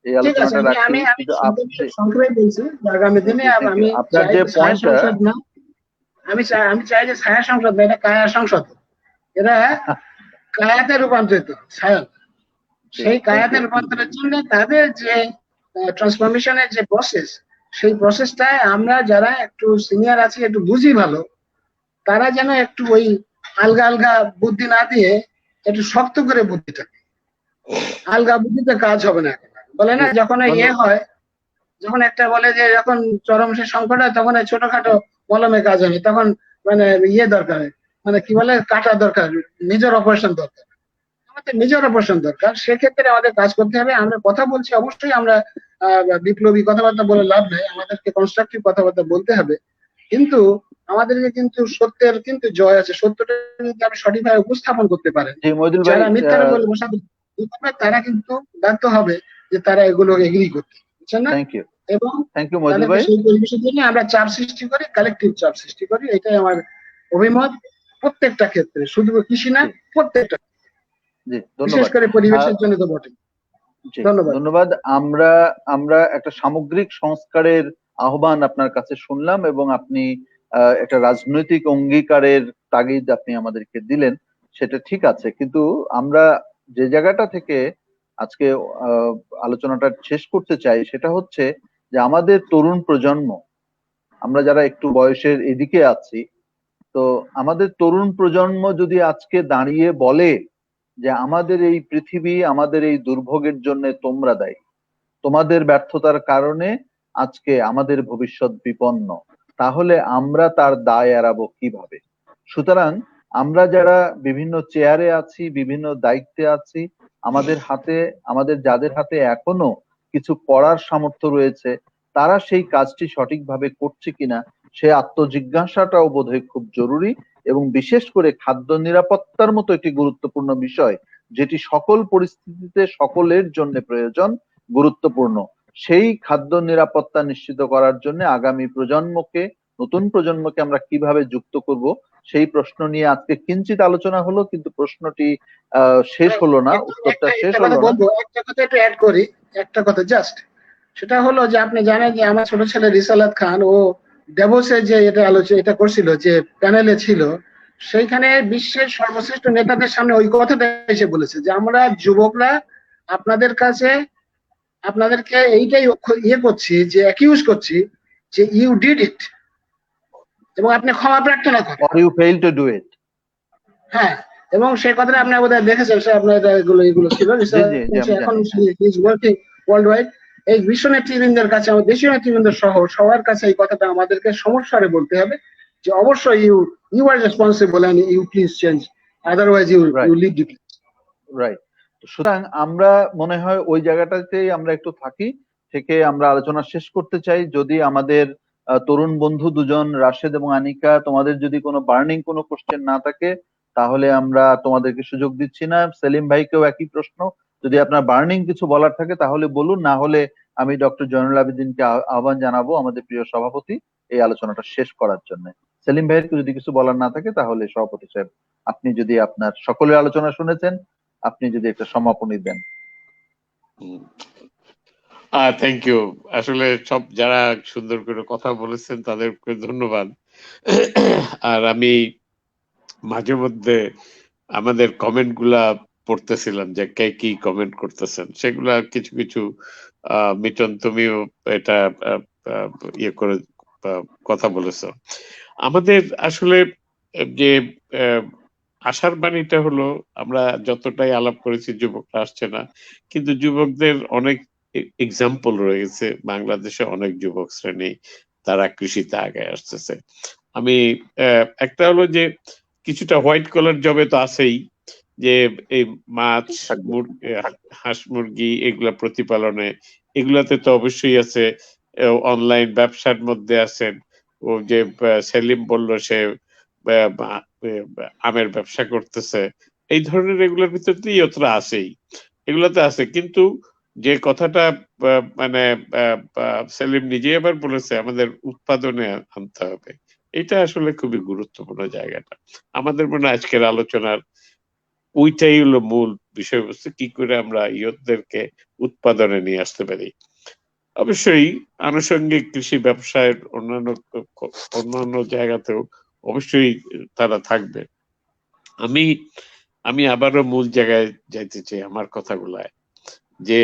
এই ঠিক আছে, আলোচনাটা রাখি। আমি কিন্তু সংক্ষেপে বলছি যে আগামী দিনে আমি আপনার চাই যে ছায়া পয়েন্টটা, সংসদ না, আমি চাই যে ছায়া সংসদ না, এটা কায়া সংসদ। এরা কায়াতে রূপান্তরিত, ছায়া। সেই কায়াতে রূপান্তরের জন্য তাদের যে ট্রান্সফরমেশনের যে প্রসেস, সেই প্রসেসটায় আমরা যারা একটু সিনিয়র আছি, একটু বুঝি ভালো, তারা যেন একটু ওই আলগা আলগা বুদ্ধি না দিয়ে একটু শক্ত করে বুদ্ধিটাকে, আলগা বুদ্ধিতে কাজ হবে না। বলে না যখন ইয়ে হয়, যখন একটা বলে যে যখন চরম সে সংকট হয়, তখন ছোটখাটো মলমে কাজ হয়, তখন মানে ইয়ে দরকার, মানে কি বলে কাটা দরকার, মেজর অপারেশন দরকার। আমাদের মেজর অপারেশন দরকার। সেক্ষেত্রে আমাদের কাজ করতে হবে। আমরা কথা বলছি, অবশ্যই আমরা বিপ্লবী কথাবার্তা বলে লাভ নেই, আমাদেরকে কনস্ট্রাকটিভ কথাবার্তা বলতে হবে। কিন্তু আমাদেরকে কিন্তু সত্যের কিন্তু জয় আছে। সত্যটা যদি আপনি সঠিকভাবে উপস্থাপন করতে পারেন, যারা মিথ্যার বলে বসাতে তারা কিন্তু ব্যর্থ হবে যে তারা এগুলো এগ্রি করতে, বুঝছেন না? এবং সেই পরিবেশের জন্য আমরা চাপ সৃষ্টি করি, কালেকটিভ চাপ সৃষ্টি করি। এটাই আমার অভিমত প্রত্যেকটা ক্ষেত্রে, শুধু কৃষি না, প্রত্যেকটা, বিশেষ করে পরিবেশের জন্য তো বটে। ধন্যবাদ। আমরা একটা সামগ্রিক সংস্কারের আহ্বান আপনার কাছে শুনলাম, এবং আপনি একটা রাজনৈতিক অঙ্গীকারের তাগিদ আপনি আমাদেরকে দিলেন, সেটা ঠিক আছে। কিন্তু আমরা যে জায়গাটা থেকে আজকে আলোচনাটা শেষ করতে চাই, সেটা হচ্ছে যে আমাদের তরুণ প্রজন্ম, আমরা যারা একটু বয়সের এদিকে আছি, তো আমাদের তরুণ প্রজন্ম যদি আজকে দাঁড়িয়ে বলে যে আমাদের এই পৃথিবী, আমাদের এই দুর্ভোগের জন্য তোমরা দায়ী, তোমাদের ব্যর্থতার কারণে আজকে আমাদের ভবিষ্যৎ বিপন্ন, তাহলে আমরা তার দায় এড়াবো কিভাবে? সুতরাং আমরা যারা বিভিন্ন চেয়ারে আছি, বিভিন্ন দায়িত্বে আছি, আমাদের যাদের হাতে এখনো কিছু করার সামর্থ্য রয়েছে, তারা সেই কাজটি সঠিকভাবে করছে কিনা সে আত্মজিজ্ঞাসাটাও বোধহয় খুব জরুরি। এবং বিশেষ করে খাদ্য নিরাপত্তার মতো একটি গুরুত্বপূর্ণ বিষয়, যেটি সকল পরিস্থিতিতে সকলের জন্য প্রয়োজন, গুরুত্বপূর্ণ, সেই খাদ্য নিরাপত্তা নিশ্চিত করার জন্য আগামী প্রজন্মকে, নতুন প্রজন্মকে আমরা কিভাবে যুক্ত করব, সেই প্রশ্ন নিয়ে আজকে কিঞ্চিত আলোচনা হলো, কিন্তু প্রশ্নটি শেষ হলো না, উত্তরটা শেষ হলো না। একটা কথা একটু অ্যাড করি, একটা কথা জাস্ট, সেটা হলো যে আপনি জানেন যে আমার ছোট ছেলে রিসালাত খান, ও ডেভোসে যে এটা করছিল, যে প্যানেলে ছিল, সেইখানে বিশ্বের সর্বশ্রেষ্ঠ নেতাদের সামনে ওই কথাটা এসে বলেছে যে আমরা যুবকরা আপনাদের কাছে আপনাদেরকে এইটাই ইয়ে করছি, যে অ্যাকিউজ করছি যে ইউ ডিড ইট, এবং আপনি ক্ষমা প্রার্থনা করেন, or you fail to do it। হ্যাঁ, এবং সেই কথাটা আপনি বোধহয় দেখেছেন, সে আপনার এগুলো ছিল, এখন ইজ ওয়ার্কিং ওয়ার্ল্ড ওয়াইড। এই বিশ্ব নেতৃবৃন্দের কাছে, আমাদের দেশীয় নেতৃবৃন্দ সহ সবার কাছে এই কথাটা আমাদেরকে সমস্যারে বলতে হবে যে অবশ্যই you are responsible and you please change, otherwise you leave the place. Right. সুতরাং আমরা মনে হয় ওই জায়গাটাতেই আমরা একটু থেকে আমরা আলোচনা শেষ করতে চাই। যদি আমাদের তরুণ বন্ধু দুজন, রাশেদ এবং আনিকা, তোমাদের যদি কোনো বার্নিং কোনো কোশ্চেন না থাকে, তাহলে আমরা তোমাদেরকে সুযোগ দিচ্ছি না। সেলিম ভাইকেও একই প্রশ্ন, যদি আপনার বার্নিং কিছু বলার থাকে তাহলে বলুন, না হলে আমি ডক্টর জয়নুল আবেদিনকে আহ্বান জানাবো, আমাদের প্রিয় সভাপতি, এই আলোচনাটা শেষ করার জন্য। সেলিম ভাইয়ের যদি কিছু বলার না থাকে, তাহলে সভাপতি সাহেব আপনি যদি আপনার সকলের আলোচনা শুনেছেন, আপনি যদি একটা সমাপনী দেন। Thank you. আসলে সব যারা সুন্দর করে কথা বলেছেন তাদেরকে ধন্যবাদ। আর আমি মাঝে মধ্যে আমাদের কমেন্ট গুলা পড়তেছিলাম যে কে কি কমেন্ট করতেছেন, সেগুলা কিছু কিছু মিটন তুমিও এটা ইয়ে করে কথা বলেছো। আমাদের আসলে যে আশার বাণীটা হলো, আমরা যতটাই আলাপ করেছি যুবকরা আসছে না, কিন্তু যুবকদের অনেক এক্সাম্পল রয়েছে। বাংলাদেশে অনেক যুবক শ্রেণী তারা কৃষিতে আগে আসতেছে। আমি একটা হলো যে কিছুটা হোয়াইট কলার জবে তো আছেই, যে এই মাছ, হাঁস মুরগি এগুলা প্রতিপালনে, এগুলাতে তো অবশ্যই আছে। অনলাইন ব্যবসার মধ্যে আছেন, ও যে সেলিম বলল সে আমের ব্যবসা করতেছে, এই ধরনের এগুলোর ভিতর দিয়ে অতটা আছেই, এগুলাতে আছে। কিন্তু যে কথাটা মানে সেলিম নিজেই আবার বলেছে, আমাদের উৎপাদনে আনতে হবে, এটা আসলে খুবই গুরুত্বপূর্ণ জায়গাটা। আমাদের মনে হয় আজকের আলোচনার ওইটাই হলো মূল বিষয়বস্তু, কি করে আমরা ইয়ুথদেরকে উৎপাদনে নিয়ে আসতে পারি। অবশ্যই আনুষঙ্গিক কৃষি ব্যবসায়ের অন্যান্য জায়গাতেও অবশ্যই তারা থাকবে। আমি আবারও মূল জায়গায় যাইতে চাই আমার কথাগুলায়, যে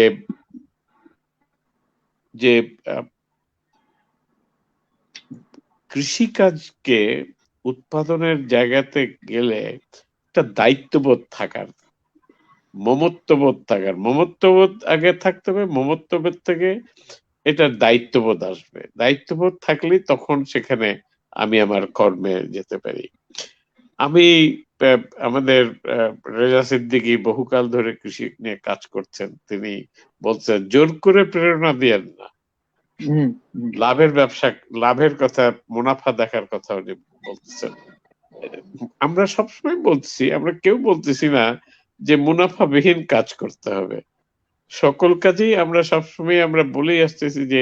যে কৃষিকাজকে উৎপাদনের জায়গাতে গেলে একটা দায়িত্ববোধ থাকার, মমত্ববোধ থাকার, মমত্ববোধ আগে থাকতে হবে, মমত্ববোধ থেকে এটার দায়িত্ববোধ আসবে। দায়িত্ববোধ থাকলেই তখন সেখানে আমি আমার কর্মে যেতে পারি। আমি আমাদের রেজা সিদ্দিকী বহুকাল ধরে কৃষি নিয়ে কাজ করছেন, তিনি বলছেন জোর করে প্রেরণা দিয়েন না, লাভের ব্যবসা, লাভের কথা, মুনাফা দেখার কথা উনি বলতেছেন। আমরা সবসময় বলছি, আমরা কেউ বলতেছি না যে মুনাফাবিহীন কাজ করতে হবে। সকল কাজেই আমরা সবসময় আমরা বলেই আসতেছি যে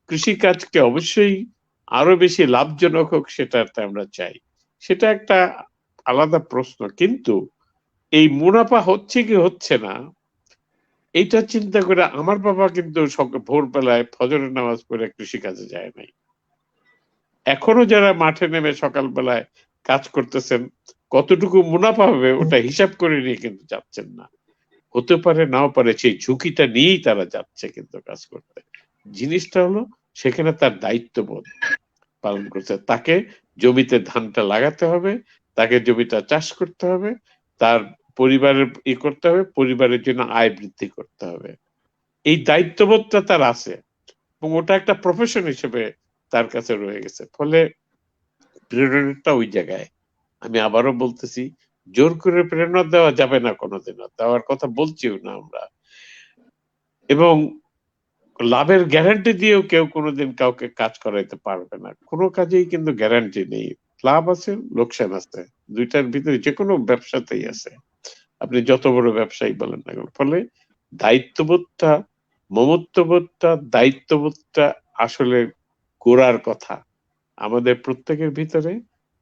কৃষি কাজকে অবশ্যই আরো বেশি লাভজনক হোক, সেটাতে আমরা চাই। সেটা একটা আলাদা প্রশ্ন, কিন্তু এই মুনাফা হচ্ছে কি হচ্ছে না এইটা চিন্তা করে আমার বাবা কিন্তু ভোরবেলায় ফজরের নামাজ পড়ে কৃষি কাজে যায় নাই। এখনো যারা মাঠে নেমে সকালবেলায় কাজ করতেছেন, কতটুকু মুনাফা হবে ওটা হিসাব করে নিয়ে কিন্তু যাচ্ছেন না। হতে পারে নাও পারে, সেই ঝুঁকিটা নিয়েই তারা যাচ্ছে কিন্তু কাজ করতে। জিনিসটা হলো সেখানে তার দায়িত্ববোধ পালন করছে, তাকে জমিতে ধানটা লাগাতে হবে, তাকে জমিটা চাষ করতে হবে, তার পরিবারের করতে হবে, পরিবারের জন্য আয় বৃদ্ধি করতে হবে। এই দায়িত্ববোধটা তার আছে এবং ওটা একটা প্রফেশন হিসেবে তার কাছে রয়ে গেছে। ফলে প্রেরণাটা ওই জায়গায়। আমি আবারও বলতেছি, জোর করে প্রেরণা দেওয়া যাবে না, কোনোদিনও দেওয়ার কথা বলছিও না আমরা। এবং লাভের গ্যারান্টি দিয়েও কেউ কোনোদিন কাউকে কাজ করাইতে পারবে না। কোনো কাজেই কিন্তু গ্যারান্টি নেই, লাভ আছে লোকসান আছে, দুইটার ভিতরে যে কোনো ব্যবসাতেই আছে, আপনি যত বড় ব্যবসায়ী বলেন না কেন। ফলে দায়িত্ববোধটা, মমত্ববোধটা, দায়িত্ববোধটা আসলে গোড়ার কথা আমাদের প্রত্যেকের ভিতরে।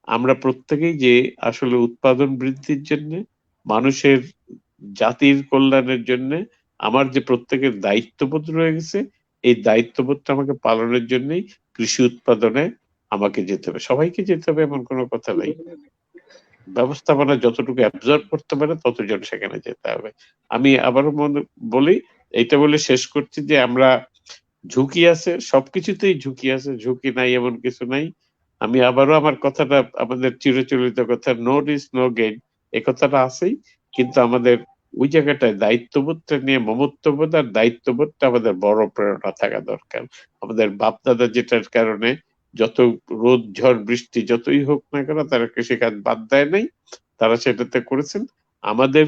আমরা প্রত্যেকেই যে আসলে উৎপাদন বৃদ্ধির জন্য, মানুষের জাতির কল্যাণের জন্য আমার যে প্রত্যেকের দায়িত্ববোধ রয়ে গেছে, এই দায়িত্ববোধটা আমাকে পালনের জন্যই কৃষি উৎপাদনে আমাকে যেতে হবে, সবাইকে যেতে হবে এমন কোনো কথা নাই। ব্যবস্থাপনা যতটুকু অ্যাবজর্ব করতে পারে ততজন সেখানে যেতে হবে। আমি আবারও বলি, এইটা বলে শেষ করছি যে আমরা ঝুঁকি আছে, সবকিছুতেই ঝুঁকি আছে, ঝুঁকি নাই এমন কিছু নাই। আমি আবারও আমার কথাটা, আমাদের চিরচলিত কথা নো রিস্ক নো গেইন, এই কথাটা আছেই, কিন্তু আমাদের ওই জায়গাটায় দায়িত্ববোধটা নিয়ে, মমত্ববোধ আর দায়িত্ববোধটা আমাদের বড় প্রেরণা থাকা দরকার। আমাদের বাপদাদা যেটার কারণে যত রোদ ঝড় বৃষ্টি যতই হোক না কেন তারা কৃষিকাজ বাদ দেয় নাই, তারা সেটাতে করেছেন। আমাদের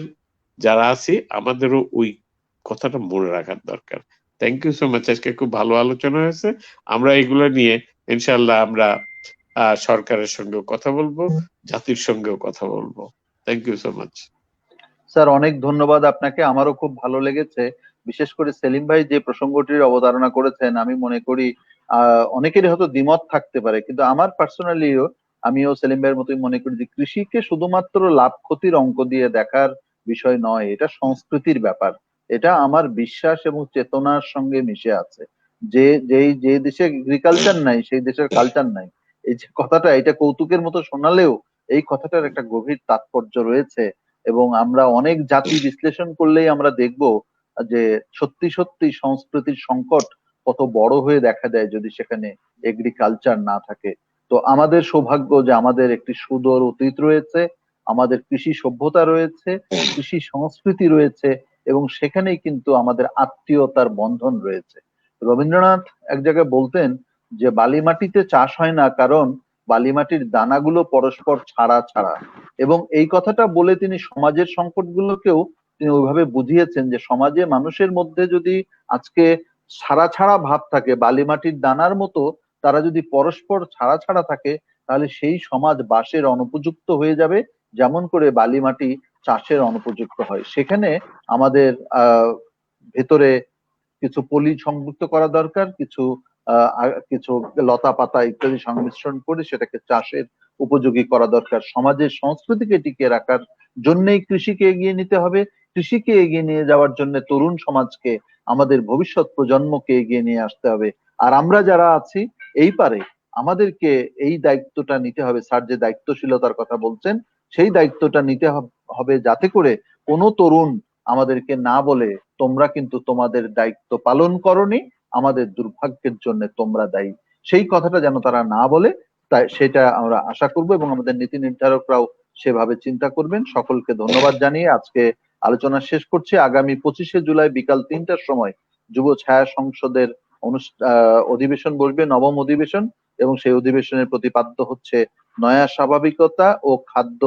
যারা আছি আমাদেরও ওই কথাটা মনে রাখার দরকার। থ্যাংক ইউ সো মাচ, আজকে খুব ভালো আলোচনা হয়েছে। আমরা এগুলো নিয়ে ইনশাআল্লাহ আমরা সরকারের সঙ্গেও কথা বলবো, জাতির সঙ্গেও কথা বলবো। Thank you so much. Sir অনেক ধন্যবাদ আপনাকে, আমারও খুব ভালো লেগেছে। বিশেষ করে সেলিম ভাই যে প্রসঙ্গটির অবতারণা করেছেন, আমি মনে করি অনেকেরই হয়তো দ্বিমত থাকতে পারে, কিন্তু আমার পার্সোনালিও, আমিও সেলিম ভাইয়ের মতোই মনে করি যে কৃষিকে শুধুমাত্র লাভ ক্ষতির অঙ্ক দিয়ে দেখার বিষয় নয়, এটা সংস্কৃতির ব্যাপার। এটা আমার বিশ্বাস এবং চেতনার সঙ্গে মিশে আছে। যে দেশে এগ্রিকালচার নাই সেই দেশের কালচার নাই, এই যে কথাটা, এটা কৌতুকের মতো শোনালেও এই কথাটার একটা গভীর তাৎপর্য রয়েছে। এবং আমরা অনেক জাতি বিশ্লেষণ করলেই আমরা দেখব যে সত্যি সত্যি সংস্কৃতির সংকট কত বড় হয়ে দেখা দেয় যদি সেখানে এগ্রিকালচার না থাকে। তো আমাদের সৌভাগ্য যে আমাদের একটি সুদূর অতীত রয়েছে, আমাদের কৃষি সভ্যতা রয়েছে, কৃষি সংস্কৃতি রয়েছে, এবং সেখানেই কিন্তু আমাদের আত্মীয়তার বন্ধন রয়েছে। রবীন্দ্রনাথ এক জায়গায় বলতেন যে বালি মাটিতে চাষ হয় না কারণ বালি মাটির দানাগুলো পরস্পর ছাড়া ছাড়া। এবং এই কথাটা বলে তিনি সমাজের সংকটগুলোকেও তিনি ওইভাবে বুঝিয়েছেন যে সমাজে মানুষের মধ্যে যদি আজকে ছাড়া ছাড়া ভাব থাকে, বালি মাটির দানার মতো তারা যদি পরস্পর ছাড়া ছাড়া থাকে, তাহলে সেই সমাজ বাসের অনুপযুক্ত হয়ে যাবে, যেমন করে বালি মাটি চাষের অনুপযুক্ত হয়। সেখানে আমাদের ভেতরে কিছু পলি সংযুক্ত করা দরকার, কিছু লতা পাতা ইত্যাদি সংমিশ্রণ করে সেটাকে চাষের উপযোগী করা দরকার। সমাজের সংস্কৃতিকে টিকিয়ে রাখার জন্যই কৃষিকে এগিয়ে নিতে হবে। কৃষিকে এগিয়ে নিয়ে যাওয়ার জন্য তরুণ সমাজকে, আমাদের ভবিষ্যৎ প্রজন্মকে এগিয়ে নিয়ে আসতে হবে। আর আমরা যারা আছি এই পারে আমাদেরকে এই দায়িত্বটা নিতে হবে। স্যার যে দায়িত্বশীলতার কথা বলছেন, সেই দায়িত্বটা নিতে হবে যাতে করে কোনো তরুণ আমাদেরকে না বলে তোমরা কিন্তু তোমাদের দায়িত্ব পালন করনি, আমাদের দুর্ভাগ্যের জন্য তোমরা দায়ী। সেই কথাটা যেন তারা না বলে, তাই সেটা আমরা আশা করব এবং আমাদের নীতি নির্ধারকরাও সেভাবে চিন্তা করবেন। সকলকে ধন্যবাদ জানিয়ে আজকে আলোচনা শেষ করছি। আগামী 25শে জুলাই বিকাল 3টার সময় যুব ছায়া সংসদের অধিবেশন বসবে, নবম অধিবেশন, এবং সেই অধিবেশনের প্রতিপাদ্য হচ্ছে নয়া স্বাভাবিকতা ও খাদ্য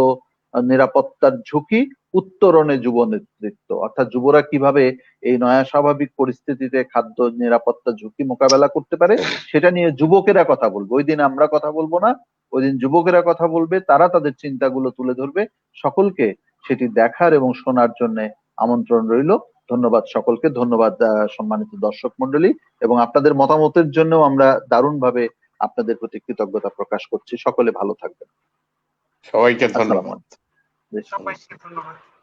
নিরাপত্তার ঝুঁকি উত্তরণে যুব নেতৃত্ব। অর্থাৎ যুবরা কিভাবে এই নয়া স্বাভাবিক পরিস্থিতিতে খাদ্য নিরাপত্তা ঝুঁকি মোকাবেলা করতে পারে সেটা নিয়ে যুবকেরা কথা বলবে। ওই দিন আমরা কথা বলবো না, ওই দিন যুবকেরা কথা বলবে, তারা তাদের চিন্তাগুলো তুলে ধরবে। সকলকে সেটি দেখার এবং শোনার জন্য আমন্ত্রণ রইল। ধন্যবাদ সকলকে, ধন্যবাদ সম্মানিত দর্শক মন্ডলী, এবং আপনাদের মতামতের জন্য আমরা দারুণভাবে আপনাদের প্রতি কৃতজ্ঞতা প্রকাশ করছি। সকলে ভালো থাকবেন। সবাইকে আসসালামু ধন্যবাদ। আলাইকুম। সবাইকে ধন্যবাদ।